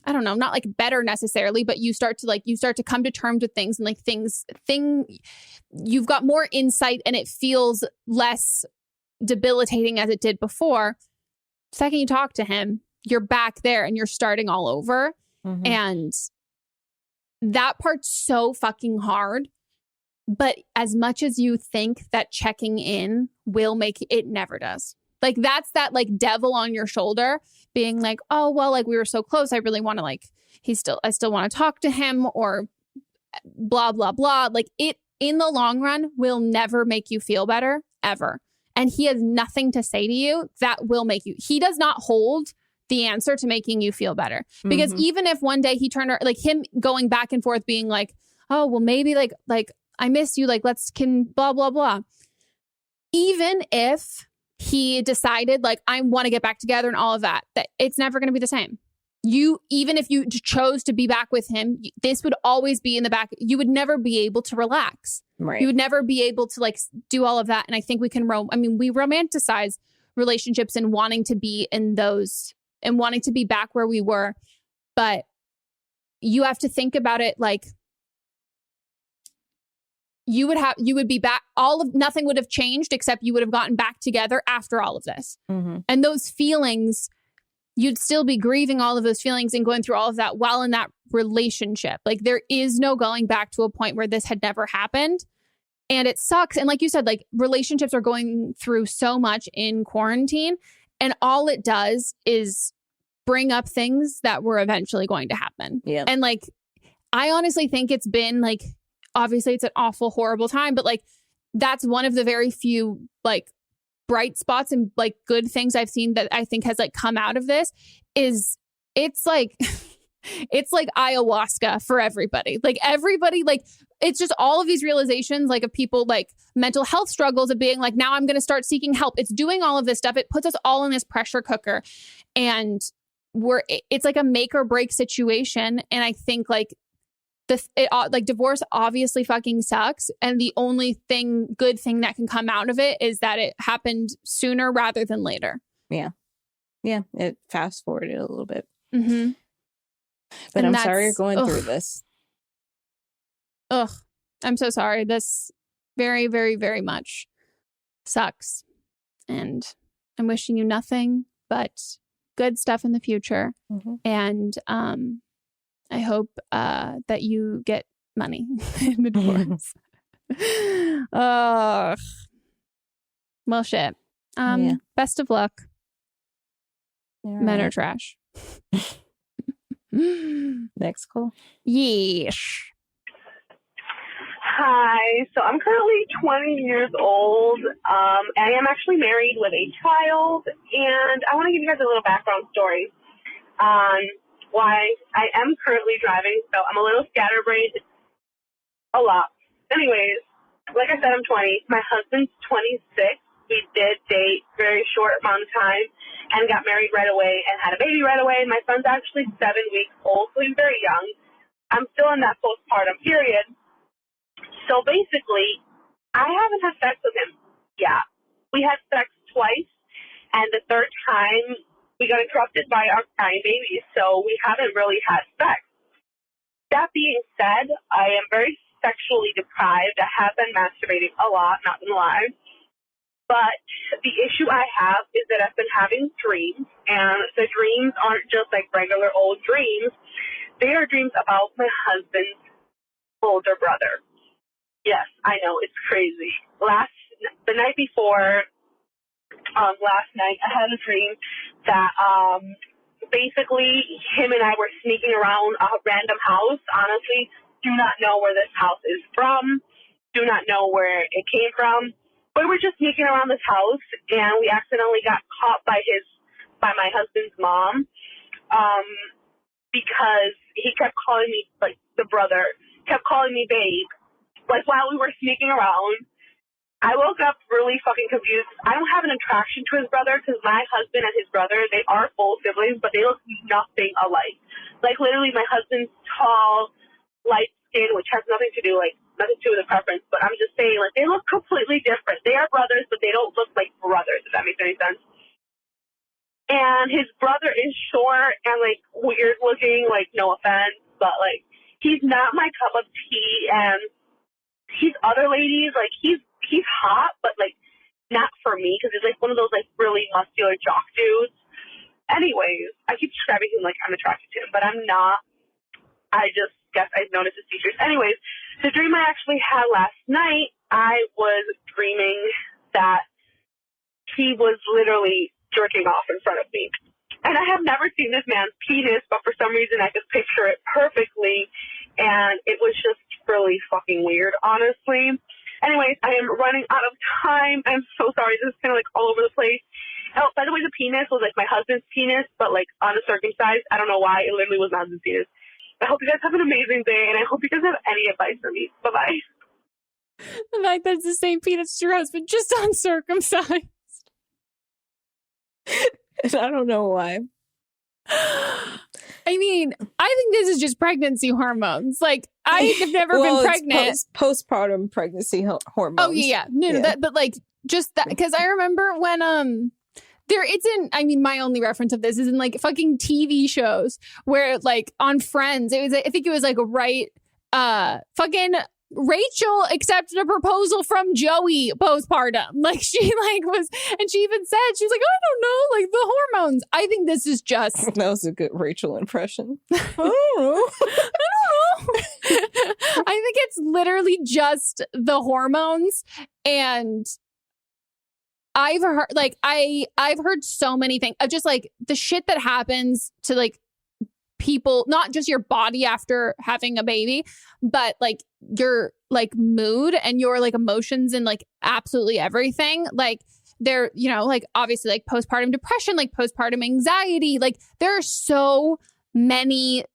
I don't know, not like better necessarily, but you start to come to terms with things and like you've got more insight and it feels less debilitating as it did before. The second you talk to him, you're back there and you're starting all over. Mhm. And that part's so fucking hard. But as much as you think that checking in will make it never does. Like that's that like devil on your shoulder being like, oh, well, like we were so close. I really want to like, I still want to talk to him or blah, blah, blah. Like it in the long run will never make you feel better ever. And he has nothing to say to you that will make you, he does not hold the answer to making you feel better. Because even if one day he turned, like him going back and forth being like, oh, well, maybe like I miss you. Like, can blah, blah, blah. Even if he decided like, I want to get back together and all of that it's never going to be the same. Even if you chose to be back with him, this would always be in the back. You would never be able to relax. Right. You would never be able to like do all of that. And I think we romanticize relationships and wanting to be in those and wanting to be back where we were. But you have to think about it like, you would be back. Nothing would have changed except you would have gotten back together after all of this. And those feelings, you'd still be grieving all of those feelings and going through all of that while in that relationship. Like there is no going back to a point where this had never happened. And it sucks. And like you said, like relationships are going through so much in quarantine. And all it does is bring up things that were eventually going to happen. Yeah. And like, I honestly think it's been like, obviously it's an awful, horrible time, but like that's one of the very few like bright spots and like good things I've seen that I think has like come out of this is it's like, it's like ayahuasca for everybody. Like everybody, like it's just all of these realizations like of people like mental health struggles of being like, now I'm going to start seeking help. It's doing all of this stuff. It puts us all in this pressure cooker and it's like a make or break situation. And I think like like divorce obviously fucking sucks. And the only good thing that can come out of it is that it happened sooner rather than later. Yeah. Yeah. It fast forwarded a little bit. Mm-hmm. But I'm sorry you're going through this. Ugh. I'm so sorry. This very, very, very much sucks. And I'm wishing you nothing but good stuff in the future. And, I hope that you get money in the divorce. Well, shit. Best of luck. Men are trash. Next call. Yeesh. Hi. So I'm currently 20 years old. I am actually married with a child, and I want to give you guys a little background story on why I am currently driving. So I'm a little scatterbrained a lot. Anyways, like I said, I'm 20. My husband's 26. We did date very short amount of time and got married right away and had a baby right away. My son's actually 7 weeks old, so he's very young. I'm still in that postpartum period. So basically, I haven't had sex with him. Yeah. We had sex twice, and the third time we got interrupted by our crying baby, so we haven't really had sex. That being said, I am very sexually deprived. I have been masturbating a lot, not gonna lie. But the issue I have is that I've been having dreams, and the dreams aren't just like regular old dreams. They are dreams about my husband's older brother. Yes, I know, it's crazy. The night before, last night, I had a dream that basically him and I were sneaking around a random house. Honestly, do not know where this house is from, do not know where it came from. But we were just sneaking around this house, and we accidentally got caught by my husband's mom, because he kept calling me, like the brother, kept calling me babe, like while we were sneaking around. I woke up really fucking confused. I don't have an attraction to his brother because my husband and his brother, they are full siblings, but they look nothing alike. Like literally my husband's tall, light skin, which has nothing to do with the preference, but I'm just saying, like, they look completely different. They are brothers, but they don't look like brothers, if that makes any sense. And his brother is short and like weird looking, like no offense, but like he's not my cup of tea. And these other ladies, like he's hot, but like not for me because he's like one of those like really muscular jock dudes. Anyways, I keep describing him like I'm attracted to him, but I'm not. I just guess I've noticed his features. Anyways, the dream I actually had last night, I was dreaming that he was literally jerking off in front of me. And I have never seen this man's penis, but for some reason I could picture it perfectly. And it was just really fucking weird, honestly. Anyways, I am running out of time. I'm so sorry. This is kind of like all over the place. Oh, by the way, the penis was like my husband's penis, but like uncircumcised. I don't know why. It literally was my husband's penis. I hope you guys have an amazing day, and I hope you guys have any advice for me. Bye-bye. The fact that it's the same penis as your husband, just uncircumcised. I don't know why. I mean, I think this is just pregnancy hormones. Like, I have never been pregnant. It's postpartum pregnancy hormones. Oh, yeah. No, but like, just that, because I remember when, my only reference of this is in like fucking TV shows where like on Friends, I think it was like fucking Rachel accepted a proposal from Joey postpartum. Like she like was, and she even said, she was like, I don't know, like the hormones. I think this is just. That was a good Rachel impression. I don't know. I think it's literally just the hormones. And I've heard like, I've heard so many things of just like the shit that happens to like people, not just your body after having a baby, but like your like mood and your like emotions and like absolutely everything. Like there, you know, like obviously like postpartum depression, like postpartum anxiety, like there are so many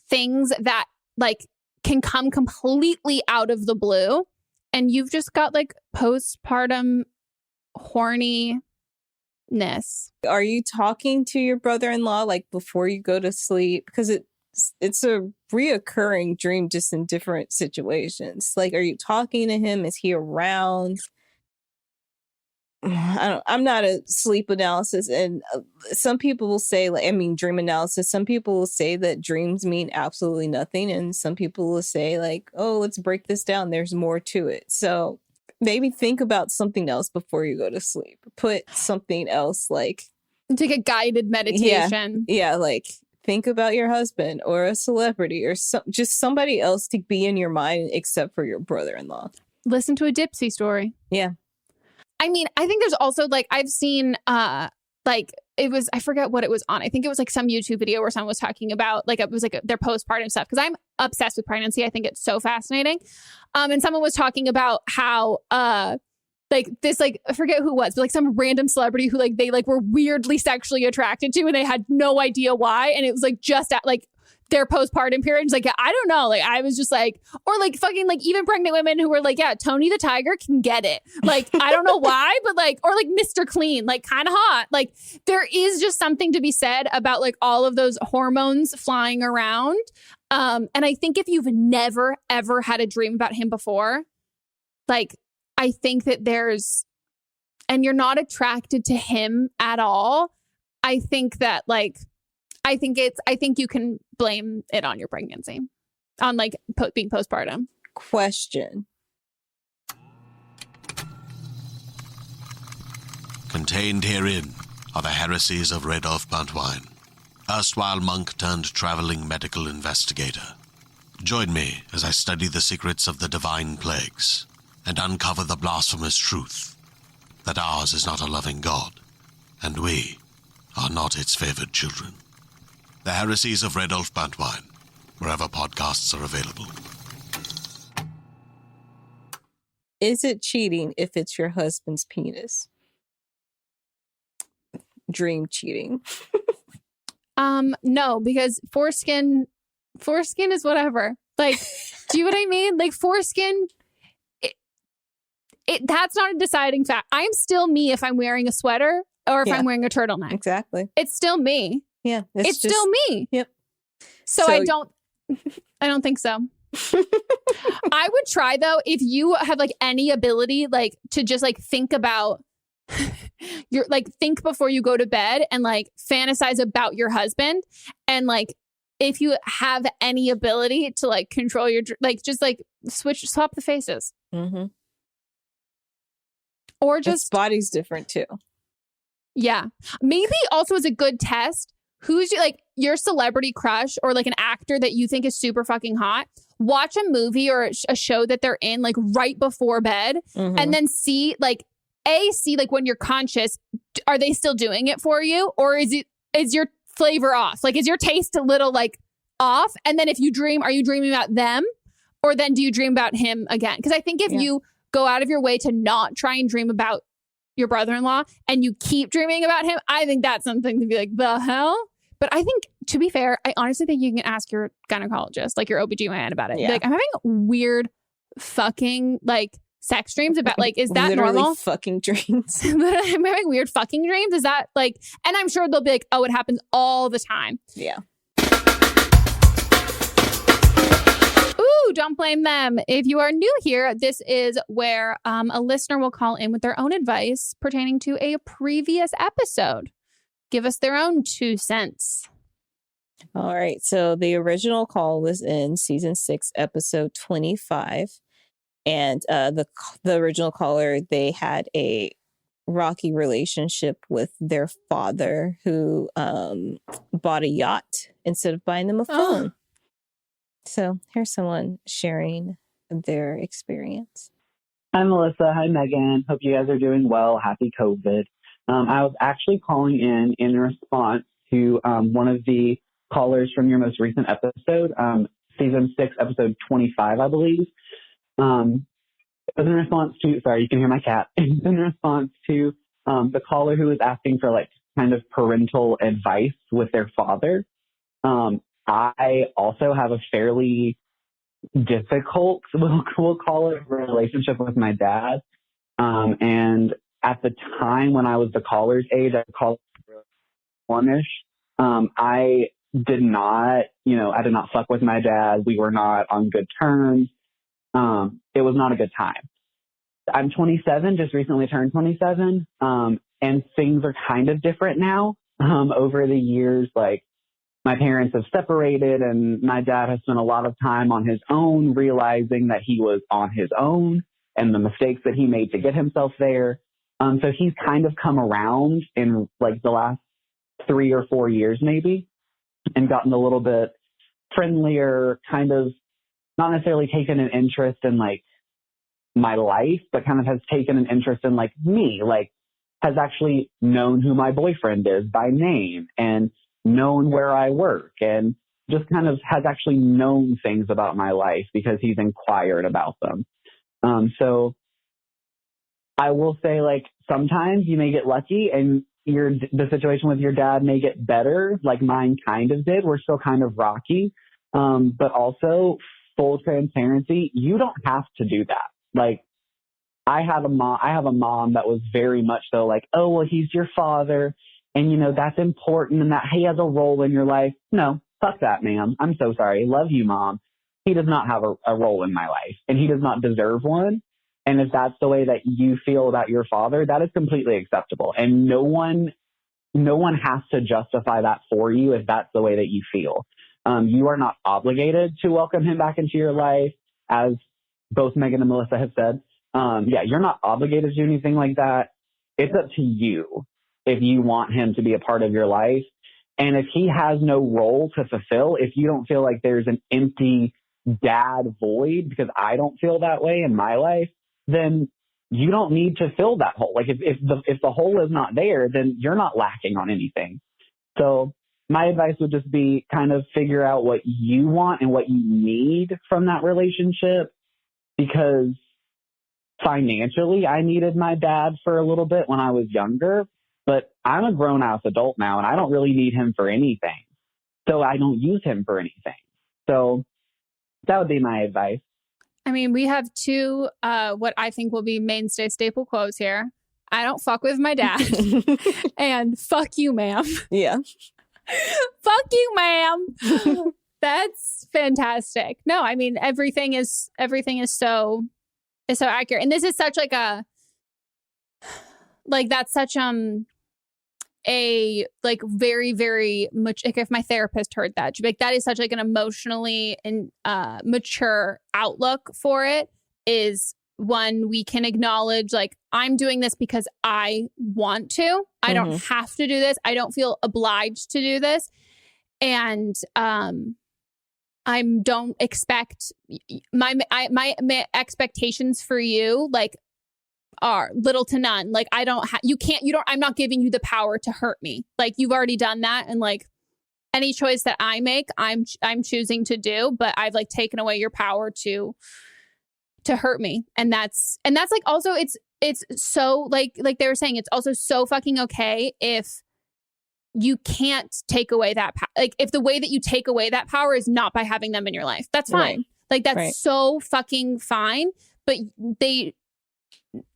things that like can come completely out of the blue. And you've just got like postpartum horniness. Are you talking to your brother-in-law like before you go to sleep? Because it's a reoccurring dream, just in different situations. Like, are you talking to him? Is he around? I'm not a sleep analysis, and some people will say, like, I mean, dream analysis. Some people will say that dreams mean absolutely nothing, and some people will say, like, oh, let's break this down. There's more to it. So maybe think about something else before you go to sleep. Put something else like take a guided meditation. Yeah, like think about your husband or a celebrity or just somebody else to be in your mind except for your brother-in-law. Listen to a Dipsy story. Yeah. I mean, I think there's also like I've seen like it was, I forget what it was on. I think it was like some YouTube video where someone was talking about like it was like their postpartum stuff, because I'm obsessed with pregnancy. I think it's so fascinating. And someone was talking about how like this, like I forget who it was, but like some random celebrity who like they like were weirdly sexually attracted to and they had no idea why. And it was like just at like their postpartum period. It's like, yeah, I don't know. Like I was just like, or like fucking like even pregnant women who were like, yeah, Tony the Tiger can get it. Like, I don't know why, but like, or like Mr. Clean, like kind of hot. Like there is just something to be said about like all of those hormones flying around. And I think if you've never, ever had a dream about him before, like, I think that and you're not attracted to him at all. I think that like, I think you can blame it on your pregnancy, on like being postpartum. Question. Contained herein are the heresies of Radolf Buntwine, erstwhile monk turned traveling medical investigator. Join me as I study the secrets of the divine plagues and uncover the blasphemous truth that ours is not a loving God, and we are not its favored children. The Heresies of Radolf Buntwine, wherever podcasts are available. Is it cheating if it's your husband's penis? Dream cheating. No, because foreskin is whatever. Like, do you know what I mean? Like foreskin, that's not a deciding fact. I'm still me if I'm wearing a sweater or if I'm wearing a turtleneck. Exactly. It's still me. Yeah. It's still me. Yep. So I don't think so. I would try though, if you have like any ability, like to just like think about think before you go to bed and like fantasize about your husband. And like, if you have any ability to like control your, like, just like swap the faces. Mm-hmm. Or just his body's different too. Yeah. Maybe also as a good test, who's your celebrity crush or like an actor that you think is super fucking hot? Watch a movie or a show that they're in like right before bed and then see like when you're conscious, are they still doing it for you? Or is your flavor off? Like, is your taste a little like off? And then if you dream, are you dreaming about them? Or then do you dream about him again? Because I think if you go out of your way to not try and dream about your brother-in-law and you keep dreaming about him, I think that's something to be like, the hell? But I think, to be fair, I honestly think you can ask your gynecologist, like your OBGYN about it. Yeah. Be like, I'm having weird fucking like sex dreams about like, is that literally normal? fucking dreams. I'm having weird fucking dreams. Is that like, and I'm sure they'll be like, oh, it happens all the time. Yeah. Ooh, don't blame them. If you are new here, this is where a listener will call in with their own advice pertaining to a previous episode. Give us their own 2 cents. All right. So the original call was in season 6, episode 25. And the original caller, they had a rocky relationship with their father who bought a yacht instead of buying them a phone. So here's someone sharing their experience. Hi, Melissa. Hi, Megan. Hope you guys are doing well. Happy COVID. I was actually calling in response to one of the callers from your most recent episode, season 6, episode 25, I believe. It was in response to, sorry, you can hear my cat. It's in response to the caller who was asking for like kind of parental advice with their father. I also have a fairly difficult, we'll call it, relationship with my dad. And at the time when I was the caller's age, I called one-ish. I did not fuck with my dad. We were not on good terms. It was not a good time. I'm 27, just recently turned 27. And things are kind of different now. Over the years, like my parents have separated and my dad has spent a lot of time on his own, realizing that he was on his own and the mistakes that he made to get himself there. So he's kind of come around in like the last 3 or 4 years maybe and gotten a little bit friendlier, kind of not necessarily taken an interest in like my life, but kind of has taken an interest in like me, like has actually known who my boyfriend is by name and known where I work and just kind of has actually known things about my life because he's inquired about them. So I will say, like, sometimes you may get lucky and the situation with your dad may get better, like mine kind of did. We're still kind of rocky. But also, full transparency, you don't have to do that. Like, I have a mom that was very much so like, oh, well, he's your father. And, you know, that's important and that he has a role in your life. No, fuck that, ma'am. I'm so sorry. Love you, Mom. He does not have a role in my life and he does not deserve one. And if that's the way that you feel about your father, that is completely acceptable. And no one has to justify that for you if that's the way that you feel. You are not obligated to welcome him back into your life, as both Megan and Melissa have said. You're not obligated to do anything like that. It's up to you if you want him to be a part of your life. And if he has no role to fulfill, if you don't feel like there's an empty dad void, because I don't feel that way in my life, then you don't need to fill that hole. Like if the hole is not there, then you're not lacking on anything. So my advice would just be kind of figure out what you want and what you need from that relationship, because financially I needed my dad for a little bit when I was younger, but I'm a grown ass adult now and I don't really need him for anything. So I don't use him for anything. So that would be my advice. I mean, we have two, what I think will be mainstay staple quotes here. I don't fuck with my dad and fuck you, ma'am. Yeah. Fuck you, ma'am. That's fantastic. No, I mean, everything is so accurate. And this is such like that's such a like very, very much, like if my therapist heard that, she'd be like, that is such like an emotionally and mature outlook for it, is one we can acknowledge, like, I'm doing this because I want to. I don't have to do this. I don't feel obliged to do this. And I don't expect my expectations for you, like, are little to none. Like, I'm not giving you the power to hurt me. Like, you've already done that. And like, any choice that I make, I'm choosing to do, but I've like taken away your power to hurt me. And that's like, also it's so like they were saying, it's also so fucking okay if you can't take away that like, if the way that you take away that power is not by having them in your life, that's fine. Right. Like, that's so fucking fine. But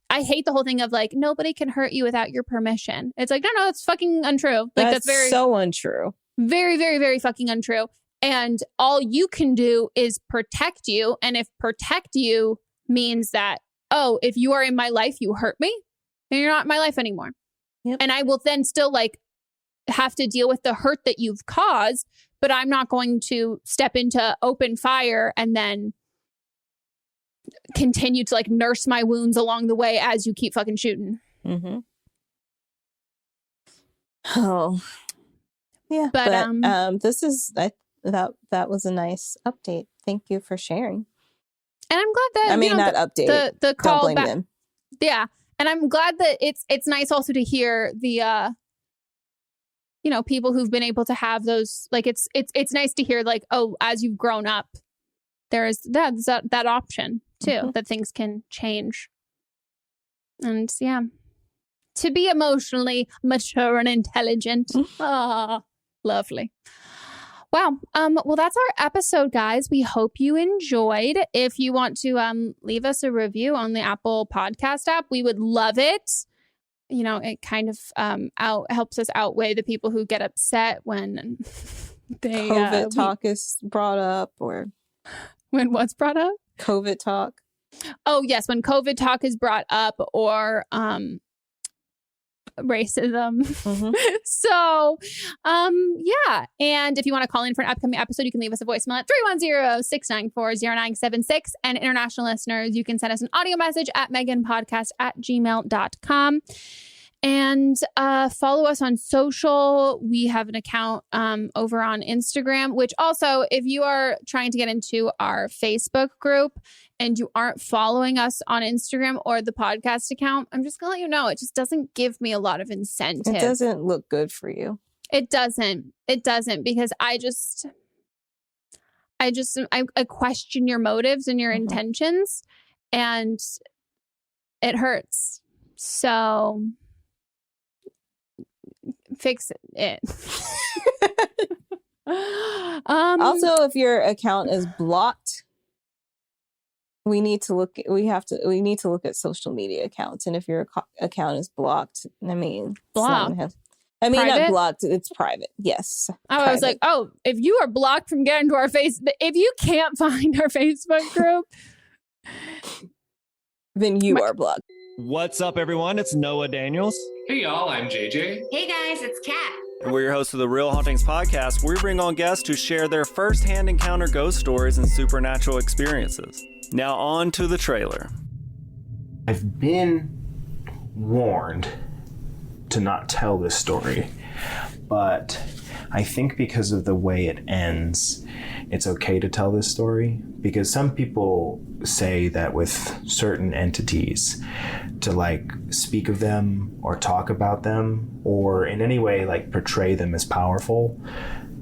I hate the whole thing of like, nobody can hurt you without your permission. It's like, no, it's fucking untrue. Like, that's very, so untrue. Very, very, very fucking untrue. And all you can do is protect you. And if protect you means that, oh, if you are in my life, you hurt me, then you're not in my life anymore. Yep. And I will then still like have to deal with the hurt that you've caused, but I'm not going to step into open fire and then continue to like nurse my wounds along the way as you keep fucking shooting. Mm-hmm. Oh, yeah. But this is that was a nice update. Thank you for sharing. And I'm glad that not update. The call Don't blame back. them. Yeah, and I'm glad that it's nice also to hear the people who've been able to have those, like, it's nice to hear like, oh, as you've grown up, there's that option too, that things can change. And yeah, to be emotionally mature and intelligent. Lovely. Wow. Well, that's our episode, guys. We hope you enjoyed. If you want to leave us a review on the Apple Podcast app, we would love it. It kind of helps us outweigh the people who get upset when they COVID talk is brought up, or when what's brought up? COVID talk. Oh yes, when COVID talk is brought up, or racism. So yeah, and if you want to call in for an upcoming episode, you can leave us a voicemail at 310-694-0976, and international listeners, you can send us an audio message at meghanpodcast@gmail.com. And follow us on social. We have an account over on Instagram, which also, if you are trying to get into our Facebook group and you aren't following us on Instagram or the podcast account, I'm just going to let you know, it just doesn't give me a lot of incentive. It doesn't look good for you. It doesn't, because I question your motives and your intentions, and it hurts. So fix it. Also, if your account is blocked, we need to look at social media accounts. And if your account is blocked, blocked. Not blocked, it's private. Yes. I was like, oh, if you are blocked from getting to our if you can't find our Facebook group, then you are blocked. What's up, everyone? It's Noah Daniels. Hey, y'all. I'm JJ. Hey, guys. It's Kat. And we're your hosts of the Real Hauntings podcast, where we bring on guests to share their first-hand encounter ghost stories and supernatural experiences. Now on to the trailer. I've been warned to not tell this story, but I think because of the way it ends, it's okay to tell this story, because some people say that with certain entities, to like speak of them or talk about them or in any way like portray them as powerful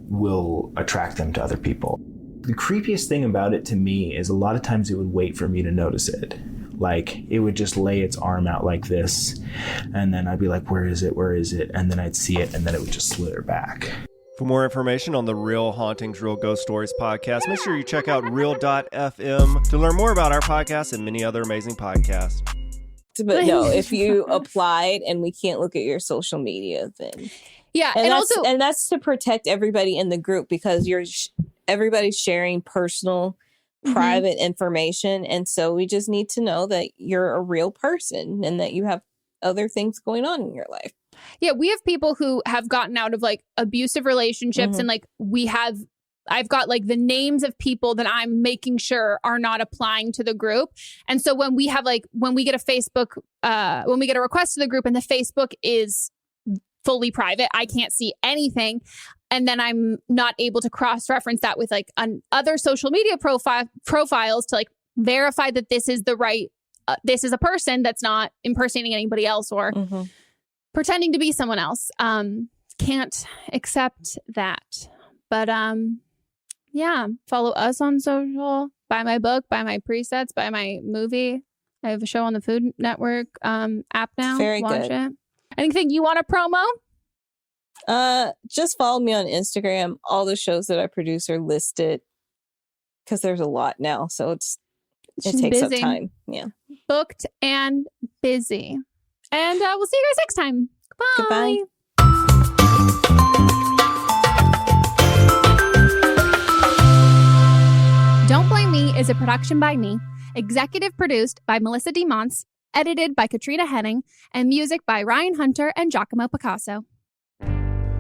will attract them to other people. The creepiest thing about it to me is a lot of times it would wait for me to notice it. Like, it would just lay its arm out like this, and then I'd be like, where is it? Where is it? And then I'd see it, and then it would just slither back. For more information on the Real Hauntings, Real Ghost Stories podcast, make sure you check out real.fm to learn more about our podcast and many other amazing podcasts. But no, if you applied and we can't look at your social media, then... Yeah, and that's to protect everybody in the group, because everybody's sharing personal, private information. And so we just need to know that you're a real person and that you have other things going on in your life. Yeah, we have people who have gotten out of like abusive relationships and like we have I've got like the names of people that I'm making sure are not applying to the group. And so when we get a Facebook, when we get a request to the group and the Facebook is fully private, I can't see anything. And then I'm not able to cross-reference that with like other social media profiles to like verify that this is the right, this is a person that's not impersonating anybody else or pretending to be someone else. Can't accept that. But yeah, follow us on social, buy my book, buy my presets, buy my movie. I have a show on the Food Network app now. Very Watch good. it. Anything you want to promo? Just follow me on Instagram. All the shows that I produce are listed because there's a lot now. So it takes up time. Yeah. Booked and busy. And we'll see you guys next time. Goodbye. Don't Blame Me is a production by me, executive produced by Melisa D. Monts, edited by Katrina Henning, and music by Ryan Hunter and Giacomo Picasso.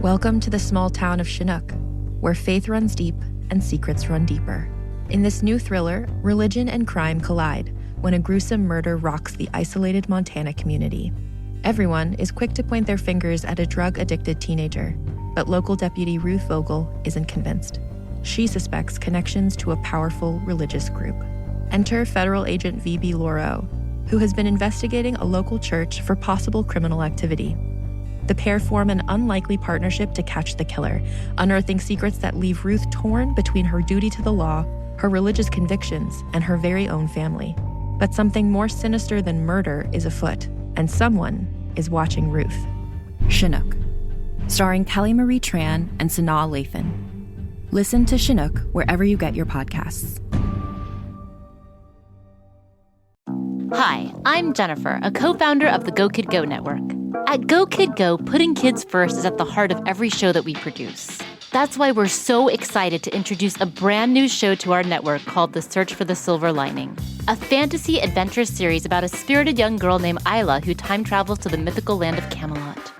Welcome to the small town of Chinook, where faith runs deep and secrets run deeper. In this new thriller, religion and crime collide when a gruesome murder rocks the isolated Montana community. Everyone is quick to point their fingers at a drug-addicted teenager, but local deputy Ruth Vogel isn't convinced. She suspects connections to a powerful religious group. Enter federal agent V.B. Lauro, who has been investigating a local church for possible criminal activity. The pair form an unlikely partnership to catch the killer, unearthing secrets that leave Ruth torn between her duty to the law, her religious convictions, and her very own family. But something more sinister than murder is afoot, and someone is watching Ruth. Chinook, starring Kelly Marie Tran and Sanaa Lathan. Listen to Chinook wherever you get your podcasts. Hi, I'm Jennifer, a co-founder of the Go Kid Go Network. At Go Kid Go, putting kids first is at the heart of every show that we produce. That's why we're so excited to introduce a brand new show to our network called The Search for the Silver Lining, a fantasy adventure series about a spirited young girl named Isla who time travels to the mythical land of Camelot.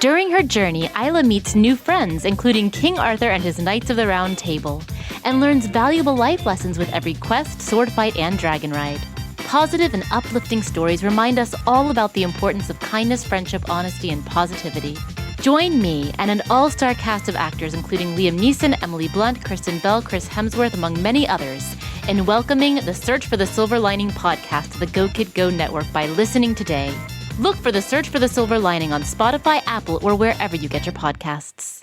During her journey, Isla meets new friends, including King Arthur and his Knights of the Round Table, and learns valuable life lessons with every quest, sword fight, and dragon ride. Positive and uplifting stories remind us all about the importance of kindness, friendship, honesty, and positivity. Join me and an all-star cast of actors, including Liam Neeson, Emily Blunt, Kristen Bell, Chris Hemsworth, among many others, in welcoming the Search for the Silver Lining podcast to the Go Kid Go Network by listening today. Look for the Search for the Silver Lining on Spotify, Apple, or wherever you get your podcasts.